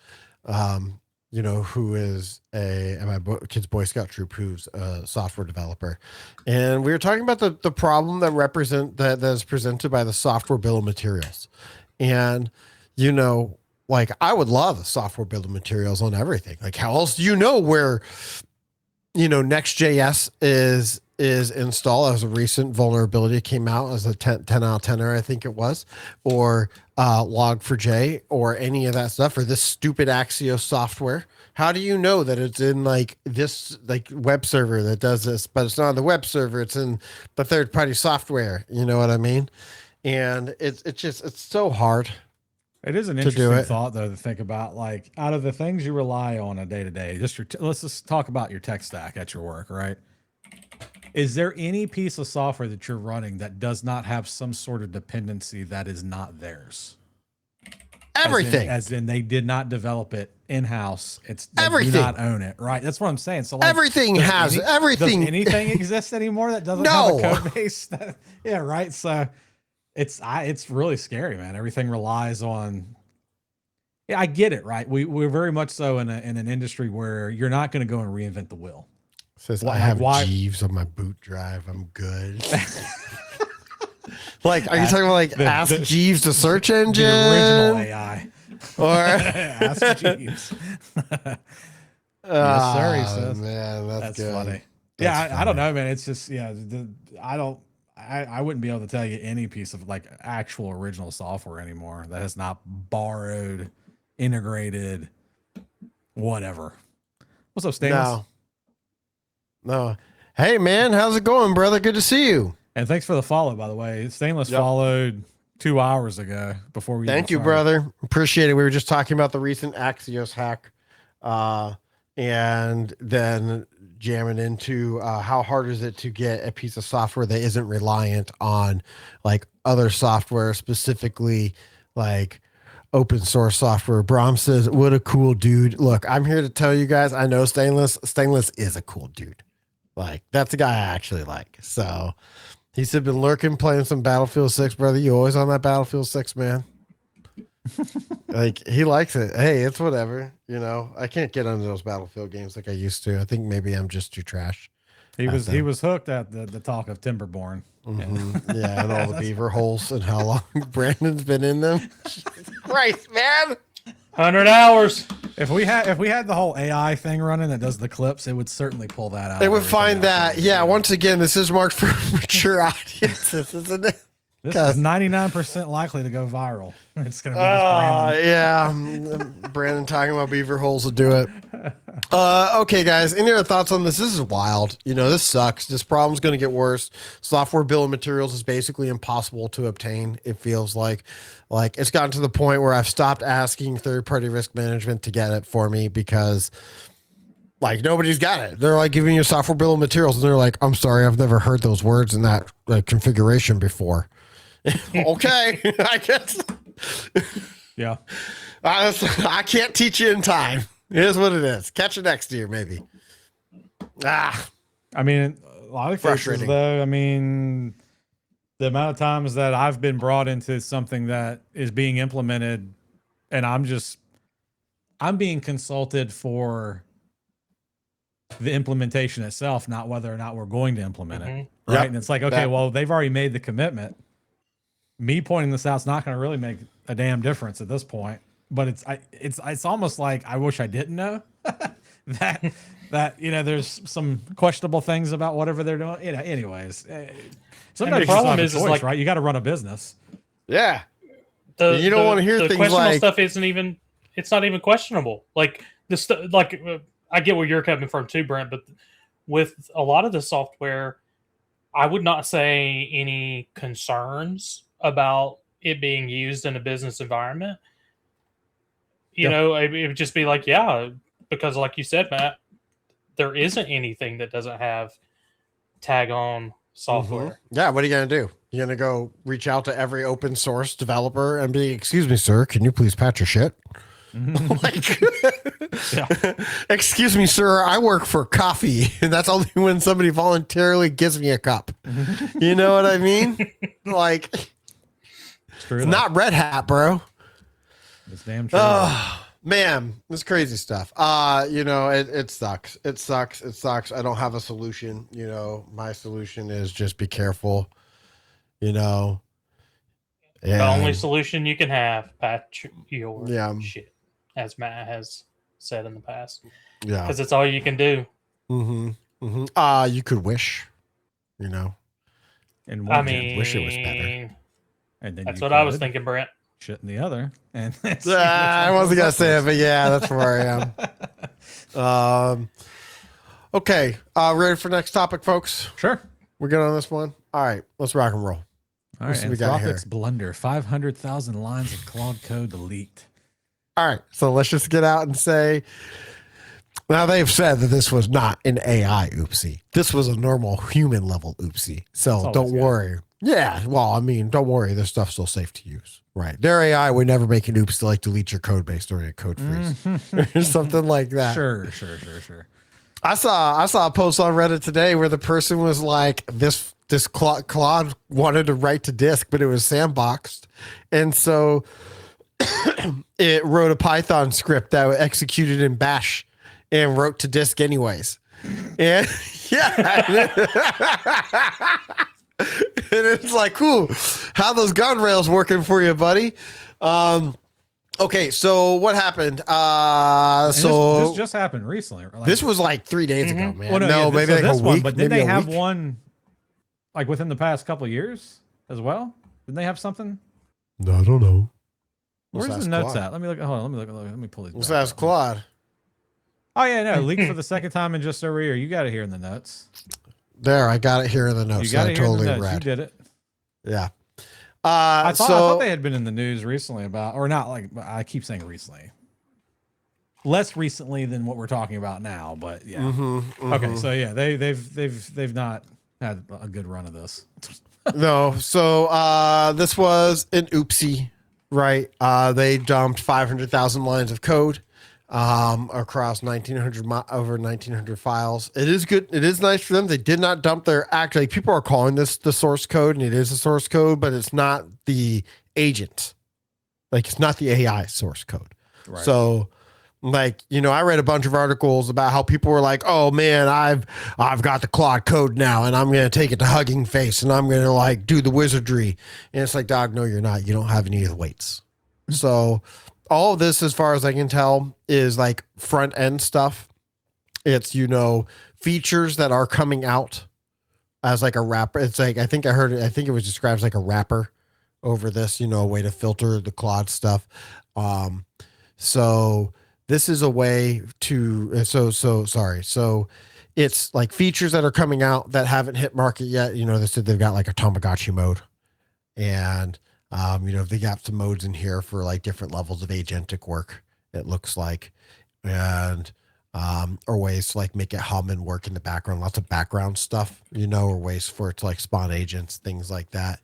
Speaker 4: who is my kid's Boy Scout troop, who's a software developer. And we were talking about the problem that is presented by the software bill of materials. And, like I would love a software bill of materials on everything. Like how else do where, Next.js is is installed as a recent vulnerability came out as a 10 out of 10er, I think it was, or Log4j or any of that stuff, or this stupid Axios software. How do you know that it's in like this like web server that does this, but it's not on the web server, it's in the third party software? You know what I mean? And it's so hard.
Speaker 2: It is an interesting thought, though, to think about. Like, out of the things you rely on a day to day, let's just talk about your tech stack at your work, right? Is there any piece of software that you're running that does not have some sort of dependency that is not theirs?
Speaker 4: Everything,
Speaker 2: as in they did not develop it in house. It's
Speaker 4: everything.
Speaker 2: Do not own it, right? That's what I'm saying. So like,
Speaker 4: everything has everything.
Speaker 2: Does anything exist anymore that doesn't have a code base? Yeah, right. So it's really scary, man. Everything relies on. Yeah, I get it, right? We're very much so in an industry where you're not going to go and reinvent the wheel.
Speaker 4: Says I have Jeeves on my boot drive. I'm good. Like, are you talking about like Ask Jeeves, the search engine,
Speaker 2: the original AI,
Speaker 4: or
Speaker 2: Ask Jeeves? Yes, sir. He says.
Speaker 4: Man, that's good.
Speaker 2: Funny. Yeah, I don't know, man. It's just I wouldn't be able to tell you any piece of like actual original software anymore that has not borrowed, integrated, whatever. What's up, Stainless?
Speaker 4: No. Hey, man, how's it going, brother? Good to see you.
Speaker 2: And thanks for the follow, by the way. Stainless followed 2 hours ago before we.
Speaker 4: Thank you, brother. Appreciate it. We were just talking about the recent Axios hack, and then jamming into how hard is it to get a piece of software that isn't reliant on like other software, specifically like open source software. Brahm says, what a cool dude. Look, I'm here to tell you guys, I know Stainless is a cool dude. Like, that's a guy I actually like. So he said, been lurking, playing some Battlefield 6, brother. You always on that Battlefield 6, man. Like, he likes it. Hey, it's whatever. You know, I can't get into those Battlefield games like I used to. I think maybe I'm just too trash.
Speaker 2: He was hooked at the talk of Timberborn.
Speaker 4: Mm-hmm. Yeah, and all the beaver holes and how long Brandon's been in them. Christ, man.
Speaker 3: 100 hours.
Speaker 2: If we had the whole AI thing running that does the clips, it would certainly pull that out.
Speaker 4: It would find that. Yeah. Once again, this is marked for mature audiences, isn't it?
Speaker 2: This is 99% likely to go viral. It's gonna be
Speaker 4: Brandon talking about beaver holes will do it. Okay, guys. Any other thoughts on this? This is wild. You know, this sucks. This problem's going to get worse. Software bill of materials is basically impossible to obtain. It feels like it's gotten to the point where I've stopped asking third-party risk management to get it for me because like nobody's got it. They're like giving you a software bill of materials and they're like, I'm sorry, I've never heard those words in that configuration before. Okay, I guess.
Speaker 2: Yeah.
Speaker 4: I can't teach you in time. It is what it is. Catch it next year, maybe.
Speaker 2: I mean, a lot of cases, though, I mean, the amount of times that I've been brought into something that is being implemented and I'm being consulted for the implementation itself, not whether or not we're going to implement it. Right. Yep. And it's like, okay, well, they've already made the commitment. Me pointing this out is not going to really make a damn difference at this point. But it's almost like I wish I didn't know that you know there's some questionable things about whatever they're doing. You know, anyways, sometimes the problem is like right, you got to run a business.
Speaker 4: Yeah, you don't want to hear
Speaker 3: the
Speaker 4: things
Speaker 3: questionable
Speaker 4: like
Speaker 3: stuff. It's not even questionable. Like this, like I get where you're coming from too, Brent. But with a lot of the software, I would not say any concerns about it being used in a business environment. You know, it would just be like, yeah, because like you said, Matt, there isn't anything that doesn't have tag on software.
Speaker 4: Mm-hmm. Yeah, what are you going to do? You're going to go reach out to every open source developer and be, excuse me, sir, can you please patch your shit? Like, excuse me, sir, I work for coffee, and that's only when somebody voluntarily gives me a cup. You know what I mean? Like, it's not Red Hat, bro.
Speaker 2: It's damn true.
Speaker 4: Oh, man, it's crazy stuff. You know, it sucks. It sucks. It sucks. I don't have a solution. You know, my solution is just be careful. You know,
Speaker 3: the only solution you can have, patch your shit, as Matt has said in the past. Yeah, because it's all you can do.
Speaker 4: You could wish. you know.
Speaker 2: And
Speaker 3: I
Speaker 2: one
Speaker 3: mean,
Speaker 4: wish it was better.
Speaker 2: and then
Speaker 3: that's
Speaker 2: you
Speaker 3: what I was
Speaker 2: could
Speaker 3: thinking, Brent.
Speaker 2: shit in the other, and
Speaker 4: I wasn't gonna say it, but yeah, that's where I am. Okay, ready for next topic, folks?
Speaker 2: Sure.
Speaker 4: We're good on this one. All right, let's rock and roll.
Speaker 2: All right,
Speaker 4: What we got here?
Speaker 2: Anthropic's blunder: 500,000 lines of Claude Code leaked.
Speaker 4: All right, so let's just get out and say. Now, they've said that this was not an AI oopsie. This was a normal human level oopsie. So don't worry. Yeah, well, I mean, don't worry. This stuff's still safe to use. Right. Their AI would never make an oops to like delete your code base during a code freeze or something like that.
Speaker 2: Sure.
Speaker 4: I saw a post on Reddit today where the person was like, this Claude wanted to write to disk, but it was sandboxed. And so it wrote a Python script that executed in Bash and wrote to disk anyways. And yeah. And it's like, cool. How those gun rails working for you, buddy? Okay, so what happened?
Speaker 2: This just happened recently. Like,
Speaker 4: this was like 3 days ago, man.
Speaker 2: Well,
Speaker 4: no, maybe like
Speaker 2: this
Speaker 4: a
Speaker 2: one,
Speaker 4: week.
Speaker 2: but did they have one like within the past couple of years as well? Didn't they have something?
Speaker 4: No, I don't know.
Speaker 2: Where's the notes at? Let me look. Hold on. Let me pull these.
Speaker 4: Let's ask Claude.
Speaker 2: Oh yeah, no, leaked for the second time in just over a year. You got it here in the notes.
Speaker 4: There, I got it here in the notes.
Speaker 2: You got it here
Speaker 4: totally
Speaker 2: in the notes.
Speaker 4: read.
Speaker 2: You did it.
Speaker 4: Yeah.
Speaker 2: I thought they had been in the news recently about, or not like, I keep saying recently. Less recently than what we're talking about now, but yeah. Okay, so yeah, they've not had a good run of this.
Speaker 4: No, so this was an oopsie, right? They dumped 500,000 lines of code across over 1,900 files. It is good. It is nice for them. They did not dump their actually. People are calling this the source code, and it is a source code, but it's not the agent. Like it's not the AI source code. Right. So, like, you know, I read a bunch of articles about how people were like, "Oh man, I've got the Claude code now, and I'm gonna take it to Hugging Face, and I'm gonna like do the wizardry." And it's like, dog, no, you're not. You don't have any of the weights. So. All of this, as far as I can tell, is like front end stuff. It's, you know, features that are coming out as like a wrapper. It's like, I think it was described as like a wrapper over this, you know, a way to filter the Claude stuff. So this is a way to, So it's like features that are coming out that haven't hit market yet. You know, they said they've got like a Tamagotchi mode and, you know, they got some modes in here for like different levels of agentic work, it looks like, and or ways to like make it hum and work in the background, lots of background stuff, you know, or ways for it to like spawn agents, things like that.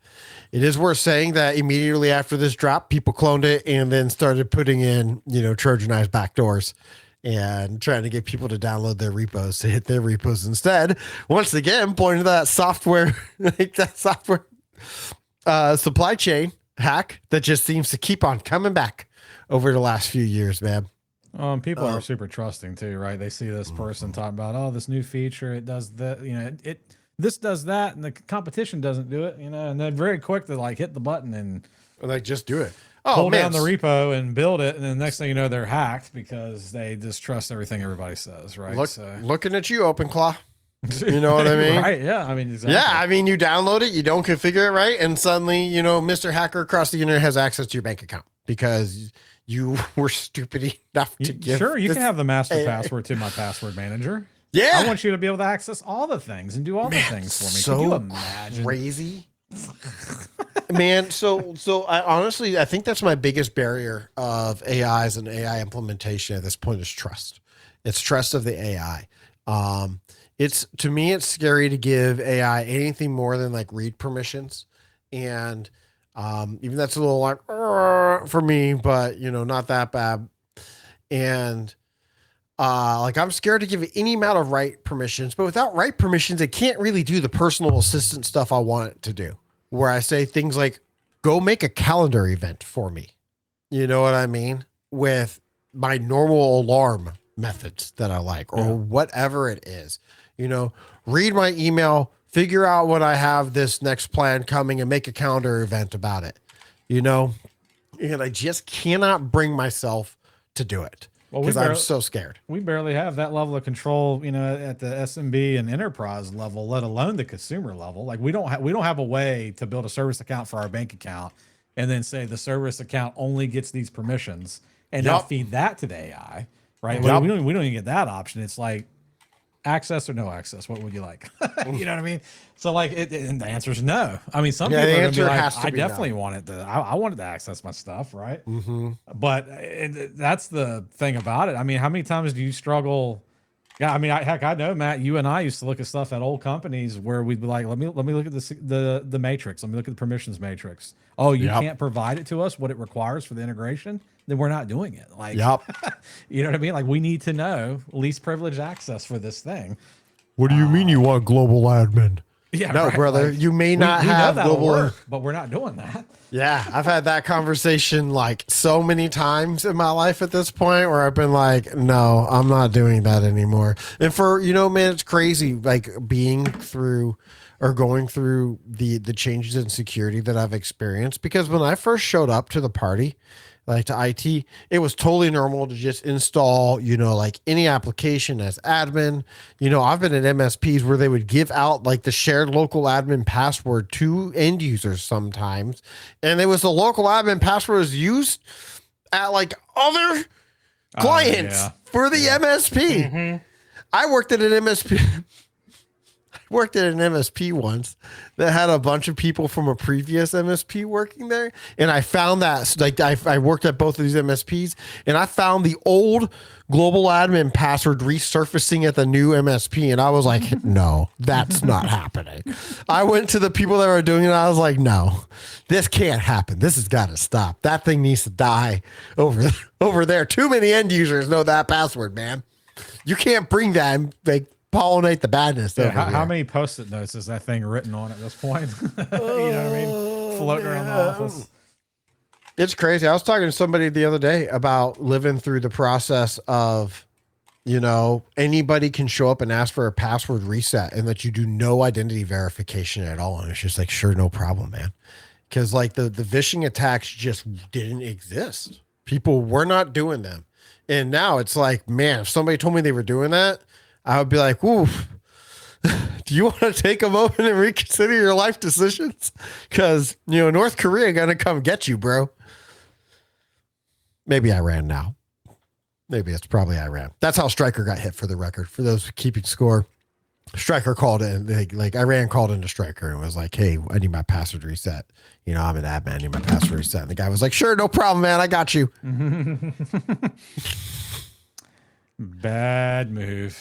Speaker 4: It is worth saying that immediately after this drop, people cloned it and then started putting in, you know, Trojanized backdoors and trying to get people to download their repos to hit their repos instead. Once again, pointing to that software, like that software supply chain hack that just seems to keep on coming back over the last few years, man.
Speaker 2: People are super trusting too, right? They see this person talking about, oh, this new feature, it does that, you know, this does that, and the competition doesn't do it, you know, and they're very quick to like hit the button and
Speaker 4: like just do it.
Speaker 2: Pull down the repo and build it, and then the next thing you know, they're hacked because they distrust everything everybody says, right?
Speaker 4: Looking at you, OpenClaw. You know what I mean?
Speaker 2: Right. Yeah. I mean, exactly.
Speaker 4: Yeah. I mean, you download it, you don't configure it right, and suddenly, you know, Mr. Hacker across the internet has access to your bank account because you were stupid enough to give.
Speaker 2: Sure, you can have the master password to my password manager.
Speaker 4: Yeah.
Speaker 2: I want you to be able to access all the things and do all the things for me.
Speaker 4: So
Speaker 2: can you imagine?
Speaker 4: Crazy. Man, so I think that's my biggest barrier of AIs and AI implementation at this point is trust. It's trust of the AI. To me, it's scary to give AI anything more than like read permissions. And even that's a little like for me, but you know, not that bad. And like I'm scared to give it any amount of write permissions, but without write permissions, it can't really do the personal assistant stuff I want it to do. Where I say things like, go make a calendar event for me. You know what I mean? With my normal alarm methods that I like, or whatever it is. You know, read my email, figure out what I have this next plan coming, and make a calendar event about it. You know, and I just cannot bring myself to do it. because I'm so scared.
Speaker 2: We barely have that level of control, at the SMB and enterprise level, let alone the consumer level. Like we don't have a way to build a service account for our bank account and then say the service account only gets these permissions and now feed that to the AI, right?
Speaker 4: Yep.
Speaker 2: We don't even get that option. It's like access or no access. What would you like? You know what I mean? So like, and the answer is no. I mean, some people are gonna be like, I definitely wanted to. I wanted to access my stuff, right?
Speaker 4: Mm-hmm.
Speaker 2: But that's the thing about it. I mean, how many times do you struggle? Yeah, I mean, I know, Matt. You and I used to look at stuff at old companies where we'd be like, let me look at the matrix. Let me look at the permissions matrix. Oh, you can't provide it to us what it requires for the integration. Then we're not doing it. Like, you know what I mean? Like, we need to know least privileged access for this thing.
Speaker 4: What do you mean you want global admin?
Speaker 2: Yeah,
Speaker 4: no,
Speaker 2: right.
Speaker 4: brother.
Speaker 2: Like,
Speaker 4: you may not have global
Speaker 2: work, but we're not doing that.
Speaker 4: Yeah, I've had that conversation like so many times in my life at this point where I've been like, no, I'm not doing that anymore. And for, man, it's crazy, like being through or going through the changes in security that I've experienced, because when I first showed up to the party, like to IT, it was totally normal to just install, like any application as admin. I've been at MSPs where they would give out like the shared local admin password to end users sometimes. And it was the local admin password was used at like other clients for the MSP. Mm-hmm. I worked at an MSP. Worked at an MSP once that had a bunch of people from a previous MSP working there. And I found that, like, I worked at both of these MSPs and I found the old global admin password resurfacing at the new MSP. And I was like, no, that's not happening. I went to the people that were doing it. I was like, no, this can't happen. This has got to stop. That thing needs to die over there. Too many end users know that password, man. You can't bring that and pollinate the badness.
Speaker 2: Yeah, how many post-it notes is that thing written on at this point? You know what I mean? Floating around the office.
Speaker 4: It's crazy. I was talking to somebody the other day about living through the process of, anybody can show up and ask for a password reset and that you do no identity verification at all. And it's just like, sure, no problem, man. Because like the phishing attacks just didn't exist. People were not doing them. And now it's like, man, if somebody told me they were doing that, I would be like, ooh, do you want to take a moment and reconsider your life decisions? Because, North Korea going to come get you, bro. Maybe Iran now. Maybe it's probably Iran. That's how Stryker got hit, for the record. For those keeping score, Stryker called in, like Iran called into Stryker and was like, hey, I need my password reset. I'm an admin. I need my password reset. And the guy was like, sure, no problem, man. I got you.
Speaker 2: Bad move.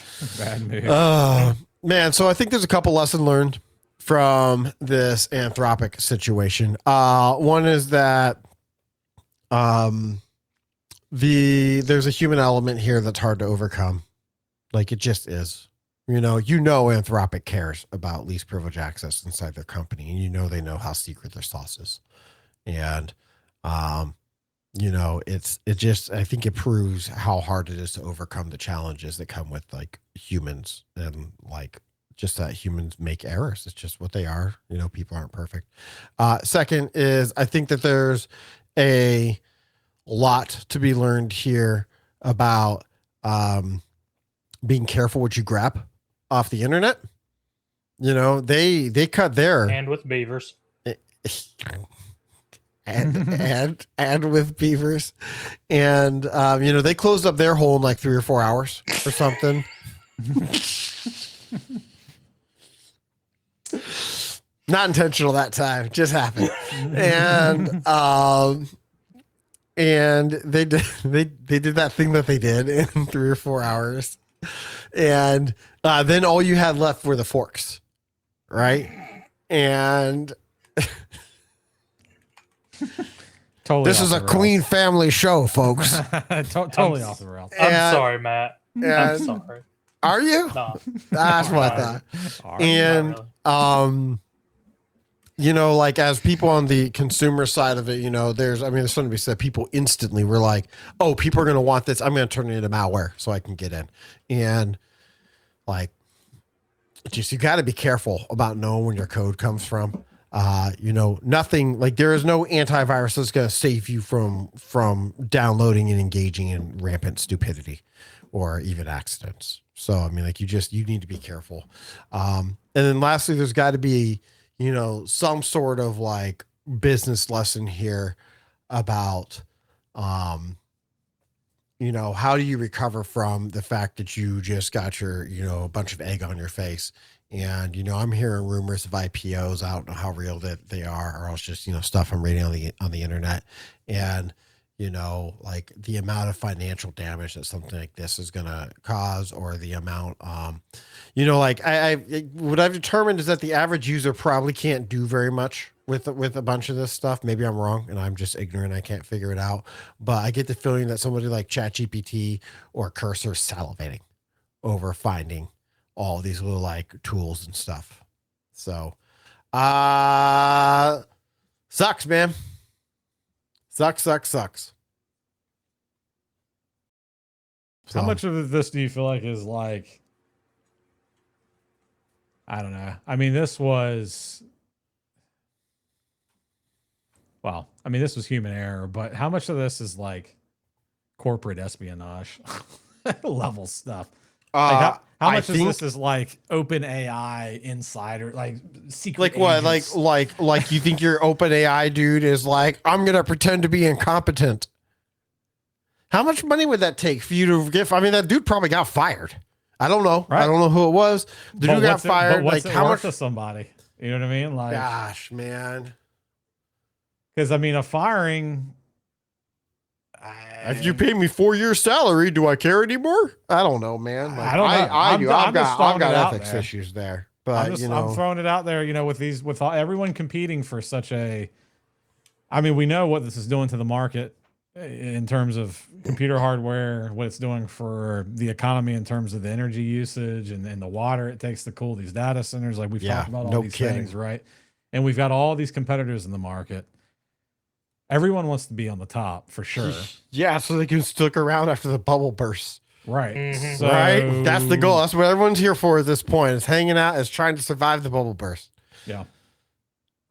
Speaker 4: Man. So I think there's a couple lessons learned from this Anthropic situation. One is that there's a human element here that's hard to overcome. Like it just is. Anthropic cares about least privilege access inside their company, and they know how secret their sauce is. And I think it proves how hard it is to overcome the challenges that come with like humans and like just that humans make errors. It's just what they are. People aren't perfect. Second is I think that there's a lot to be learned here about being careful what you grab off the internet. They cut their
Speaker 3: and with beavers.
Speaker 4: and with beavers, and they closed up their hole in like 3 or 4 hours or something. Not intentional that time, just happened. And they did that thing that they did in 3 or 4 hours, and then all you had left were the forks, right? And
Speaker 2: Totally.
Speaker 4: This is a Queen family show, folks.
Speaker 2: Totally off the rails.
Speaker 3: I'm sorry, Matt. I'm sorry.
Speaker 4: Are you?
Speaker 3: No.
Speaker 4: That's what I thought. And like as people on the consumer side of it, there's something to be said. People instantly were like, oh, people are going to want this. I'm going to turn it into malware so I can get in. And like, just, you got to be careful about knowing where your code comes from. Nothing like there is no antivirus that's going to save you from downloading and engaging in rampant stupidity or even accidents. So, I mean, like you need to be careful. And then lastly, there's got to be, some sort of like business lesson here about, how do you recover from the fact that you just got your, a bunch of egg on your face? And, I'm hearing rumors of IPOs. I don't know how real that they are, or else just, stuff I'm reading on the internet. And, like the amount of financial damage that something like this is going to cause, or the amount, what I've determined is that the average user probably can't do very much with a bunch of this stuff. Maybe I'm wrong and I'm just ignorant. I can't figure it out, but I get the feeling that somebody like ChatGPT or Cursor is salivating over finding all these little like tools and stuff. So, sucks, man. Sucks. So,
Speaker 2: how much of this do you feel like is like, I don't know. I mean, this was human error, but how much of this is like corporate espionage level stuff? Like how much of this is like open AI insider, like secret?
Speaker 4: Like what?
Speaker 2: Agents?
Speaker 4: Like you think your open AI dude is like, I'm gonna pretend to be incompetent. How much money would that take for you to get? I mean, that dude probably got fired. I don't know. Right. I don't know who it was. The dude got fired.
Speaker 2: Like how much to somebody? You know what I mean? Like,
Speaker 4: gosh, man.
Speaker 2: Because I mean, a firing.
Speaker 4: If you pay me 4 years salary, do I care anymore? I don't know, man. Like, I don't know. I do. I've got ethics issues there, but
Speaker 2: I'm throwing it out there. With everyone competing for such a. I mean, we know what this is doing to the market in terms of computer hardware, what it's doing for the economy in terms of the energy usage and the water it takes to cool these data centers. Like we've talked about all these things, right? And we've got all these competitors in the market. Everyone wants to be on the top for sure.
Speaker 4: Yeah, so they can stick around after the bubble bursts.
Speaker 2: Right.
Speaker 3: Mm-hmm.
Speaker 2: So,
Speaker 4: right. That's the goal. That's what everyone's here for at this point. Is hanging out, is trying to survive the bubble burst.
Speaker 2: Yeah.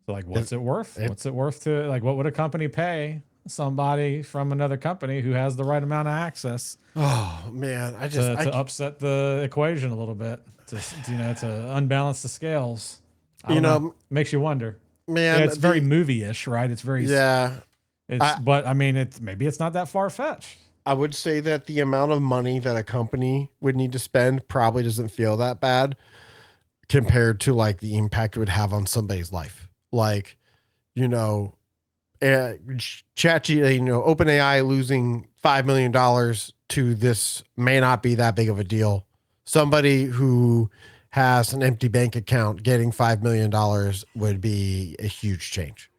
Speaker 2: So like, what's it worth? What's it worth to, like, what would a company pay somebody from another company who has the right amount of access?
Speaker 4: Oh man,
Speaker 2: to upset the equation a little bit, to unbalance the scales. Makes you wonder.
Speaker 4: Man,
Speaker 2: it's very movie-ish, right? It's very but I mean, maybe it's not that far-fetched.
Speaker 4: I would say that the amount of money that a company would need to spend probably doesn't feel that bad compared to like the impact it would have on somebody's life. Like, OpenAI losing $5 million to this may not be that big of a deal. Somebody who has an empty bank account getting $5 million would be a huge change.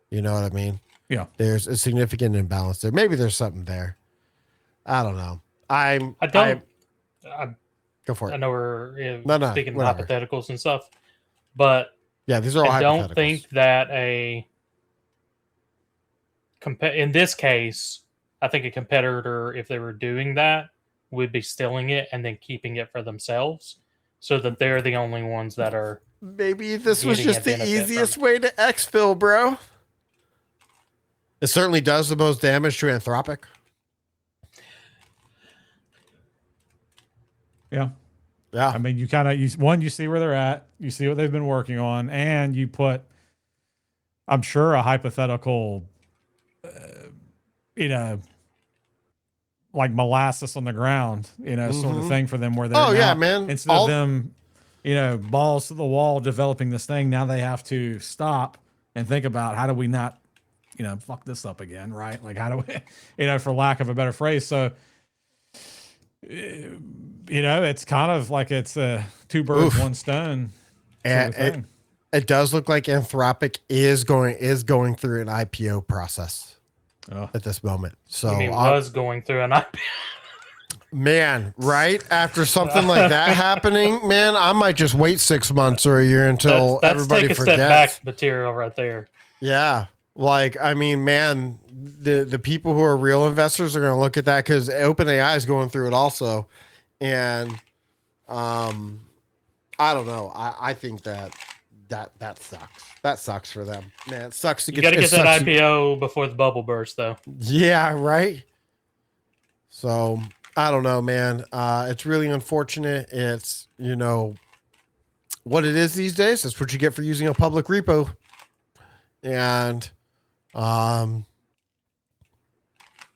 Speaker 4: You know what I mean?
Speaker 2: Yeah.
Speaker 4: There's a significant imbalance there. Maybe there's something there. I don't know. Go for it.
Speaker 3: I know we're speaking of
Speaker 4: whatever.
Speaker 3: hypotheticals and stuff, but
Speaker 4: yeah, these are all hypotheticals. I don't
Speaker 3: think that in this case, I think a competitor, if they were doing that, would be stealing it and then keeping it for themselves, so that they're the only ones that are.
Speaker 4: Maybe this was just the easiest way to exfil, bro. It certainly does the most damage to Anthropic.
Speaker 2: Yeah.
Speaker 4: Yeah.
Speaker 2: I mean, you see where they're at, you see what they've been working on, and you put, I'm sure, a hypothetical, like molasses on the ground, sort of thing for them where they're
Speaker 4: man.
Speaker 2: Instead of them, balls to the wall developing this thing, now they have to stop and think about how do we not, fuck this up again, right? Like how do we, for lack of a better phrase. So, it's kind of like it's two birds, one stone.
Speaker 4: And it does look like Anthropic is going through an IPO process at this moment. So
Speaker 3: was going through an IPO.
Speaker 4: Man, right after something like that happening, man, I might just wait 6 months or a year until everybody forgets. Step back
Speaker 3: material right there.
Speaker 4: Yeah. Like, I mean, man, the people who are real investors are going to look at that because OpenAI is going through it also. And I don't know. I think that that sucks. That sucks for them, man. It sucks to
Speaker 3: You got to
Speaker 4: it
Speaker 3: get that
Speaker 4: sucks
Speaker 3: IPO before the bubble bursts, though.
Speaker 4: Yeah, right. So I don't know, man. It's really unfortunate. It's what it is these days. That's what you get for using a public repo. And
Speaker 2: well,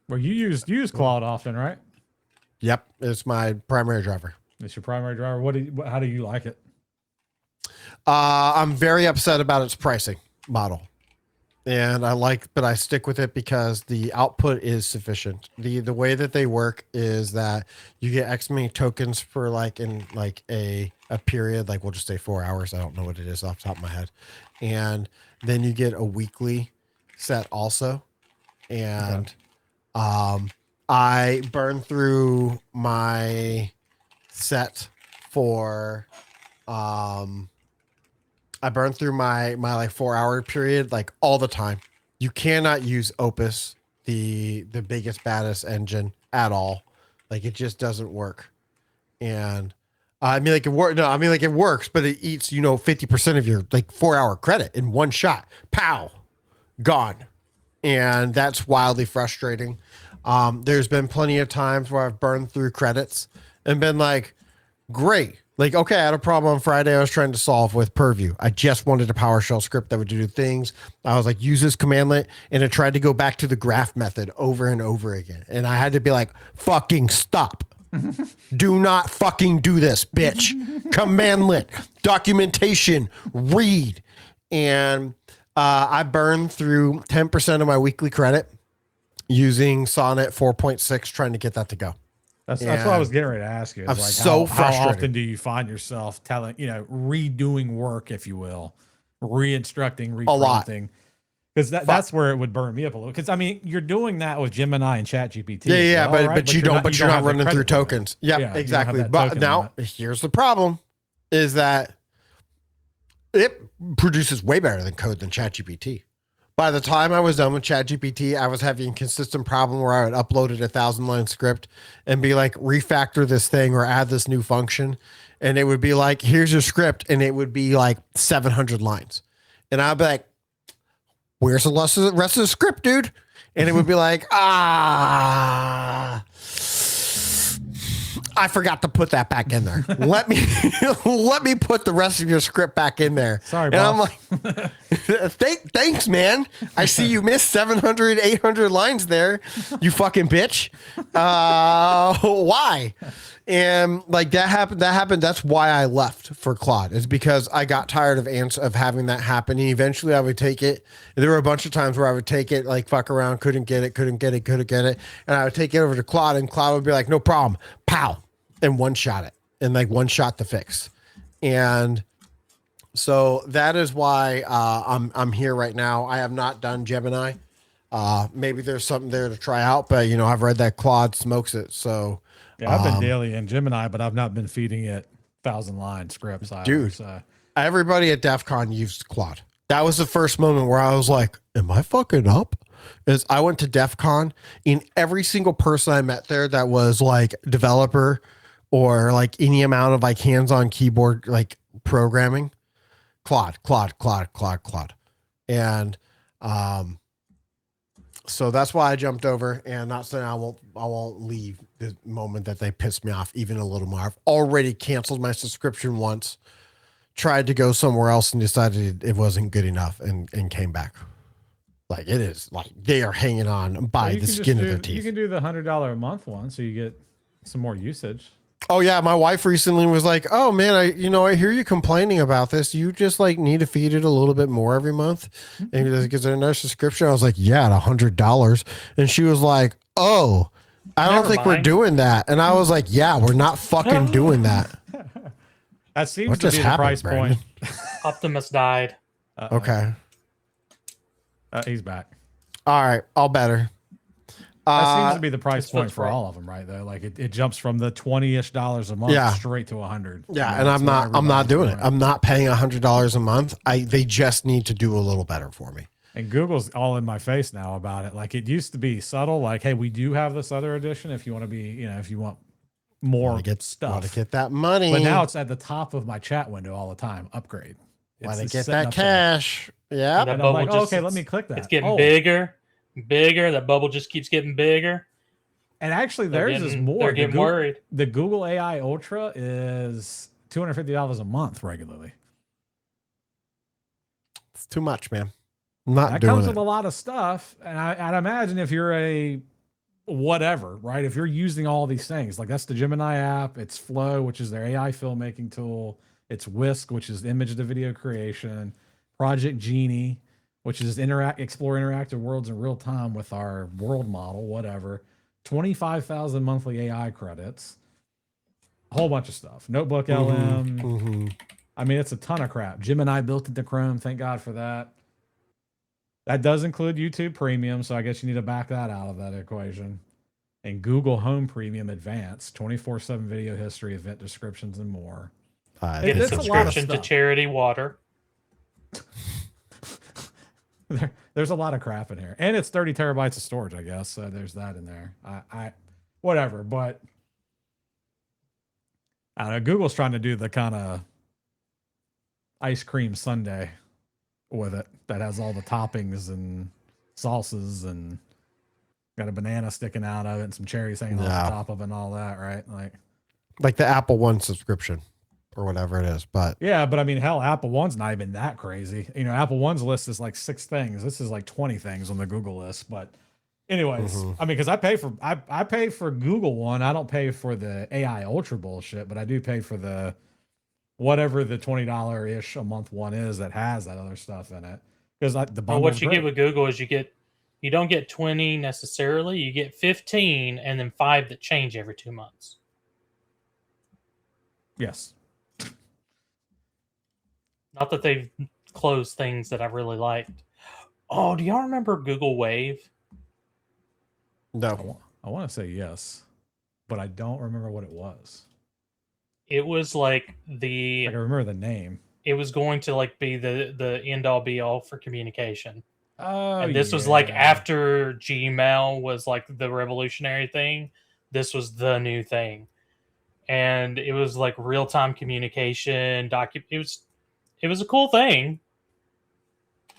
Speaker 2: you use Claude often, right?
Speaker 4: yep, it's my primary driver.
Speaker 2: It's your primary driver. How do you like it?
Speaker 4: I'm very upset about its pricing model. And but I stick with it because the output is sufficient. The way that they work is that you get X many tokens for in a period, like we'll just say 4 hours. I don't know what it is off the top of my head. And then you get a weekly set also. And I burn through my set for I burn through my 4 hour period all the time. You cannot use Opus, the biggest, baddest engine at all. It just doesn't work. And it works, but it eats 50% of your 4 hour credit in one shot. Pow, gone. And that's wildly frustrating. There's been plenty of times where I've burned through credits and been great. Okay, I had a problem on Friday I was trying to solve with Purview. I just wanted a PowerShell script that would do things. I was use this commandlet, and it tried to go back to the graph method over and over again. And I had to be fucking stop. Do not fucking do this, bitch. Commandlet, documentation, read. And I burned through 10% of my weekly credit using Sonnet 4.6, trying to get that to go.
Speaker 2: That's what I was getting ready to ask you.
Speaker 4: I'm so frustrated.
Speaker 2: How often do you find yourself redoing work, if you will, re-instructing, reprompting? Because that's where it would burn me up a little. Because you're doing that with Gemini and ChatGPT.
Speaker 4: Yeah, but you're not running through tokens. Yeah, exactly. But now here's the problem: is that it produces way better than code than ChatGPT. By the time I was done with ChatGPT, I was having a consistent problem where I would upload it 1,000-line script and be refactor this thing or add this new function. And it would be here's your script. And it would be 700 lines. And I'd be where's the rest of the script, dude? And it would be I forgot to put that back in there. Let me put the rest of your script back in there.
Speaker 2: Sorry,
Speaker 4: and
Speaker 2: boss.
Speaker 4: I'm thanks, man. I see you missed 700, 800 lines there, you fucking bitch. Why? And that happened. That's why I left for Claude, is because I got tired of having that happen. And eventually I would take it. There were a bunch of times where I would take it, fuck around, couldn't get it. And I would take it over to Claude, and Claude would be no problem. Pow. And one shot it. And one shot the fix. And so that is why I'm here right now. I have not done Gemini. Maybe there's something there to try out, but I've read that Claude smokes it. So
Speaker 2: yeah, I've been daily in Gemini, but I've not been feeding it 1,000-line scripts.
Speaker 4: Dude, everybody at DEF CON used Claude. That was the first moment where I was am I fucking up? Is I went to DEF CON, and every single person I met there that was developer or any amount of hands-on keyboard programming, Claude. And so that's why I jumped over, and not saying I won't leave the moment that they piss me off even a little more. I've already canceled my subscription once, tried to go somewhere else, and decided it wasn't good enough, and came back. It is they are hanging on by the skin of their teeth.
Speaker 2: You can do the $100 a month one, so you get some more usage.
Speaker 4: Oh yeah, my wife recently was "Oh man, I hear you complaining about this. You just need to feed it a little bit more every month, and is there another subscription?" I was "Yeah, at $100," and she was "Oh, I don't think we're doing that." And I was "Yeah, we're not fucking doing that."
Speaker 2: That seems to be the price point.
Speaker 3: Optimus died.
Speaker 4: Okay,
Speaker 2: he's back.
Speaker 4: All right, all better.
Speaker 2: That seems to be the price point for all of them, right? Though, it jumps from the $20-ish a month straight to $100.
Speaker 4: Yeah, and I'm not doing it. I'm not paying $100 a month. They just need to do a little better for me.
Speaker 2: And Google's all in my face now about it. It used to be subtle, hey, we do have this other edition if you want to be, if you want more stuff.
Speaker 4: Want to get that money.
Speaker 2: But now it's at the top of my chat window all the time. Upgrade.
Speaker 4: Let it
Speaker 2: just
Speaker 4: get
Speaker 2: sitting
Speaker 4: that
Speaker 2: up there.
Speaker 4: cash. Yeah.
Speaker 3: That
Speaker 2: And I'm like,
Speaker 3: bubble
Speaker 2: okay, let
Speaker 3: it's-
Speaker 2: me click that.
Speaker 3: It's getting
Speaker 2: Oh,
Speaker 3: bigger. That bubble just keeps getting bigger.
Speaker 2: And actually,
Speaker 3: They're
Speaker 2: theirs is
Speaker 3: getting-
Speaker 2: more.
Speaker 3: they're
Speaker 2: The
Speaker 3: getting
Speaker 2: Google,
Speaker 3: worried.
Speaker 2: the Google AI Ultra is $250 a month regularly.
Speaker 4: It's too much, man. I'm not
Speaker 2: That
Speaker 4: doing
Speaker 2: comes
Speaker 4: it.
Speaker 2: with a lot of stuff, and I'd imagine if you're a whatever, right? If you're using all these things, like that's the Gemini app, it's Flow, which is their AI filmmaking tool, it's Whisk, which is image to video creation, Project Genie, which is explore interactive worlds in real time with our world model, whatever. 25,000 monthly AI credits, a whole bunch of stuff. Notebook LM.
Speaker 4: Mm-hmm.
Speaker 2: I mean, it's a ton of crap. Gemini built into Chrome. Thank God for that. That does include YouTube Premium, so I guess you need to back that out of that equation. And Google Home Premium Advanced, 24/7 video history, event descriptions, and more.
Speaker 3: Get a
Speaker 2: It's a lot of
Speaker 3: subscription to
Speaker 2: stuff.
Speaker 3: Charity Water.
Speaker 2: There's a lot of crap in here, and it's 30 terabytes of storage, I guess. So there's that in there. Whatever, but I don't know. Google's trying to do the kind of ice cream sundae with it that has all the toppings and sauces and got a banana sticking out of it and some cherries hanging off the top of it and all that, right?
Speaker 4: Like the Apple One subscription or whatever it is. But
Speaker 2: yeah, but I mean, hell, Apple One's not even that crazy. You know, Apple One's list is like 6 things. This is like 20 things on the Google list. But anyways, I mean, because I pay for Google One. I don't pay for the AI Ultra bullshit, but I do pay for the whatever the $20-ish a month one is that has that other stuff in it. Because the bundle.
Speaker 3: Well, what you get with Google is you don't get 20 necessarily. You get 15 and then 5 that change every 2 months.
Speaker 2: Yes.
Speaker 3: Not that they've closed things that I really liked. Oh, do y'all remember Google Wave?
Speaker 4: no.
Speaker 2: I want to say yes, but I don't remember what it was.
Speaker 3: It was like
Speaker 2: I remember the name.
Speaker 3: it was going to like be the end all be all for communication.
Speaker 2: Oh,
Speaker 3: And this was like after Gmail was like the revolutionary thing. This was the new thing. And it was like real-time communication it was a cool thing.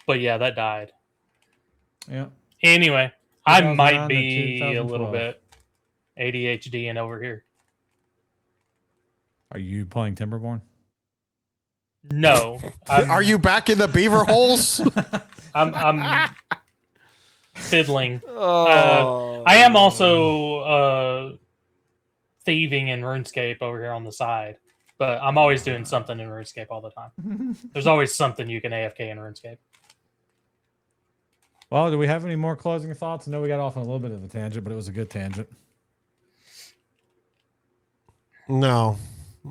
Speaker 3: But yeah, that died.
Speaker 2: Yeah.
Speaker 3: Anyway, I might
Speaker 2: 2009 to
Speaker 3: be a little
Speaker 2: 2012.
Speaker 3: bit ADHD and over here.
Speaker 2: Are you playing Timberborn?
Speaker 3: No.
Speaker 4: Are you back in the beaver holes?
Speaker 3: I'm fiddling.
Speaker 4: Oh.
Speaker 3: I am also thieving in RuneScape over here on the side, but I'm always doing something in RuneScape all the time. There's always something you can AFK in RuneScape.
Speaker 2: Well, do we have any more closing thoughts? I know we got off on a little bit of a tangent, but it was a good tangent.
Speaker 4: No,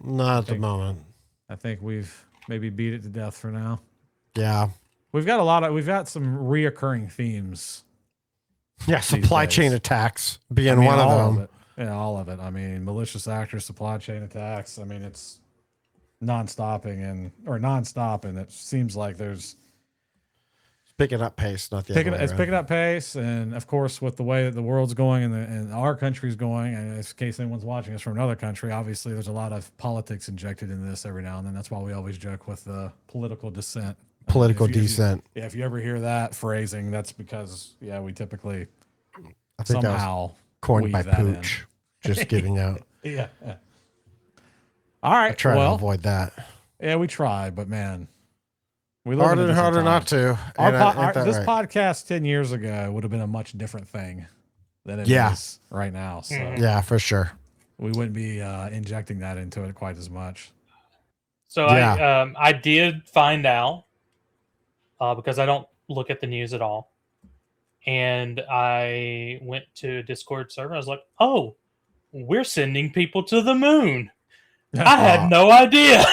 Speaker 4: not at the moment.
Speaker 2: I think we've maybe beat it to death for now.
Speaker 4: Yeah.
Speaker 2: We've got some reoccurring themes.
Speaker 4: Yeah. Supply
Speaker 2: days.
Speaker 4: chain attacks being
Speaker 2: I mean,
Speaker 4: one of
Speaker 2: all
Speaker 4: them.
Speaker 2: it. Yeah, all of it. I mean, malicious actors, supply chain attacks. I mean, it's nonstop, and it seems like there's
Speaker 4: Picking up pace, not the other way
Speaker 2: it's
Speaker 4: around.
Speaker 2: picking up pace, and of course, with the way that the world's going and our country's going, and in case anyone's watching us from another country, obviously there's a lot of politics injected into this every now and then. That's why we always joke with the political dissent.
Speaker 4: Political
Speaker 2: If you-
Speaker 4: descent.
Speaker 2: if you ever hear that phrasing, that's because we typically
Speaker 4: I think that was
Speaker 2: somehow
Speaker 4: coined
Speaker 2: weave
Speaker 4: by
Speaker 2: that in.
Speaker 4: Pooch. Just giving out.
Speaker 2: Yeah. All right.
Speaker 4: Try to
Speaker 2: well,
Speaker 4: avoid that.
Speaker 2: yeah, we try, but man, we live in
Speaker 4: Harder
Speaker 2: a
Speaker 4: and
Speaker 2: different
Speaker 4: harder
Speaker 2: time.
Speaker 4: not to. Ain't that
Speaker 2: This
Speaker 4: right?
Speaker 2: podcast 10 years ago would have been a much different thing than it
Speaker 4: Yeah.
Speaker 2: is right now. So
Speaker 4: Yeah, for sure.
Speaker 2: we wouldn't be injecting that into it quite as much.
Speaker 3: So
Speaker 4: Yeah.
Speaker 3: I did find out because I don't look at the news at all. And I went to a Discord server. I was like, oh, we're sending people to the moon. I had no idea.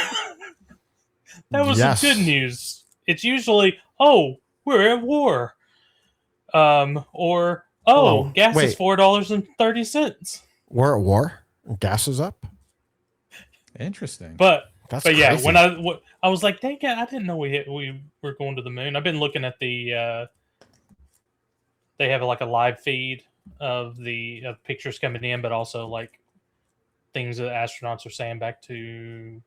Speaker 3: That was some good news. It's usually, oh, we're at war. Or, oh, gas is $4.30.
Speaker 4: We're at war? Gas is up?
Speaker 2: Interesting.
Speaker 3: But yeah,
Speaker 4: crazy.
Speaker 3: when I was like, dang it, I didn't know we were going to the moon. I've been looking at the they have like a live feed of pictures coming in, but also like things that astronauts are saying back to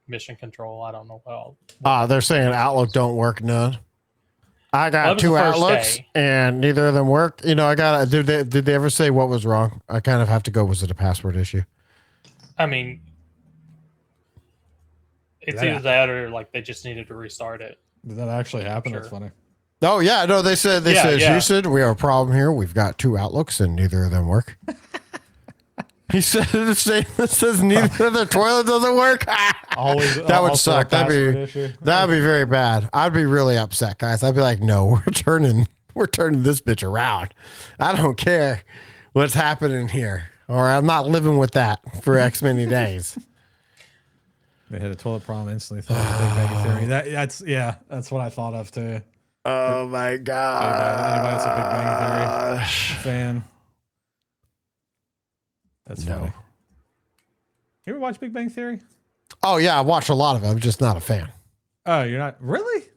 Speaker 3: mission control. I don't know what all.
Speaker 4: They're saying Outlook don't work none. I
Speaker 3: That
Speaker 4: got
Speaker 3: was the
Speaker 4: two
Speaker 3: first
Speaker 4: Outlooks
Speaker 3: day.
Speaker 4: and neither of them worked. You know, I got did they ever say what was wrong? I kind of have to go, was it a password issue?
Speaker 3: I mean, it's
Speaker 2: Yeah.
Speaker 3: either that or like they just needed to restart it.
Speaker 2: Did that actually happen? That's
Speaker 3: Sure.
Speaker 2: funny.
Speaker 4: Oh yeah, no, they said
Speaker 3: Yeah.
Speaker 4: Houston, we have a problem here. We've got two Outlooks and neither of them work. He said it says neither of the toilet doesn't work.
Speaker 2: Always
Speaker 4: That would
Speaker 2: also a
Speaker 4: suck. That'd
Speaker 2: password
Speaker 4: be
Speaker 2: issue.
Speaker 4: very bad. I'd be really upset, guys. I'd be like, no, we're turning this bitch around. I don't care what's happening here, or I'm not living with that for X many days.
Speaker 2: They hit a toilet problem instantly. Thought of Big Bang Theory. That's what I thought of too.
Speaker 4: Oh my god!
Speaker 2: Anybody that's a Big Bang Theory fan? That's
Speaker 4: No.
Speaker 2: funny. You ever watch Big Bang Theory?
Speaker 4: Oh yeah, I watched a lot of it. I'm just not a fan.
Speaker 2: Oh, you're not really?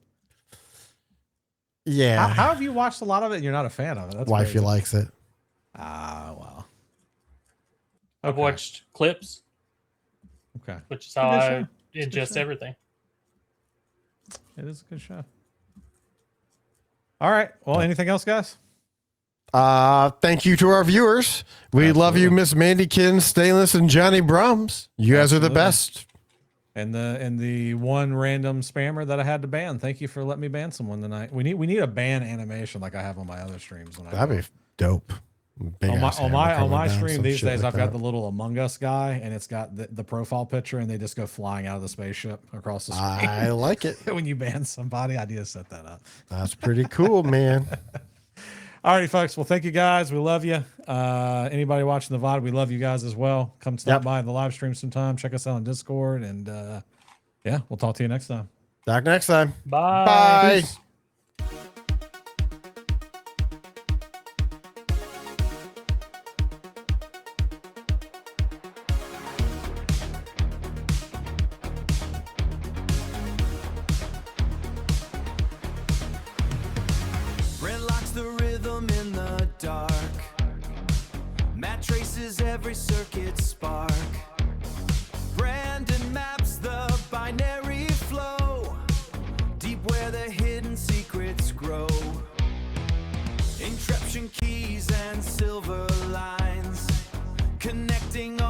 Speaker 4: Yeah,
Speaker 2: How have you watched a lot of it and you're not a fan of it? That's
Speaker 4: wifey
Speaker 2: crazy.
Speaker 4: likes it.
Speaker 2: Ah, well.
Speaker 3: I've
Speaker 2: Okay.
Speaker 3: watched clips,
Speaker 2: Okay.
Speaker 3: which is how
Speaker 2: Good
Speaker 3: I
Speaker 2: show. It's a good
Speaker 3: ingest
Speaker 2: show.
Speaker 3: everything.
Speaker 2: It is a good show. All right. Well, anything else, guys?
Speaker 4: Thank you to our viewers. We love you,
Speaker 2: Absolutely.
Speaker 4: Miss Mandykins, Stainless, and Johnny Brums. You guys are the
Speaker 2: Absolutely.
Speaker 4: best.
Speaker 2: And the one random spammer that I had to ban. Thank you for letting me ban someone tonight. We need a ban animation like I have on my other streams. When
Speaker 4: That'd be dope. Big
Speaker 2: on
Speaker 4: ass
Speaker 2: my
Speaker 4: hammer coming
Speaker 2: my
Speaker 4: down,
Speaker 2: stream
Speaker 4: some
Speaker 2: these
Speaker 4: shit
Speaker 2: days,
Speaker 4: like
Speaker 2: I've got
Speaker 4: that.
Speaker 2: the little Among Us guy, and it's got the profile picture, and they just go flying out of the spaceship across the screen.
Speaker 4: I like it.
Speaker 2: When you ban somebody, I need to set that up.
Speaker 4: That's pretty cool, man.
Speaker 2: All right, folks. Well, thank you guys. We love you. Anybody watching the VOD, we love you guys as well. Come stop
Speaker 4: Yep.
Speaker 2: by the live stream sometime. Check us out on Discord, and yeah, we'll talk to you next time.
Speaker 4: Back next time.
Speaker 3: Bye.
Speaker 4: Bye.
Speaker 2: Peace.
Speaker 1: Red locks the rhythm in the dark. Matt traces every circuit spark. Brandon maps the binary flow. Deep where the hidden secrets grow. Encryption keys and silver lines. Connecting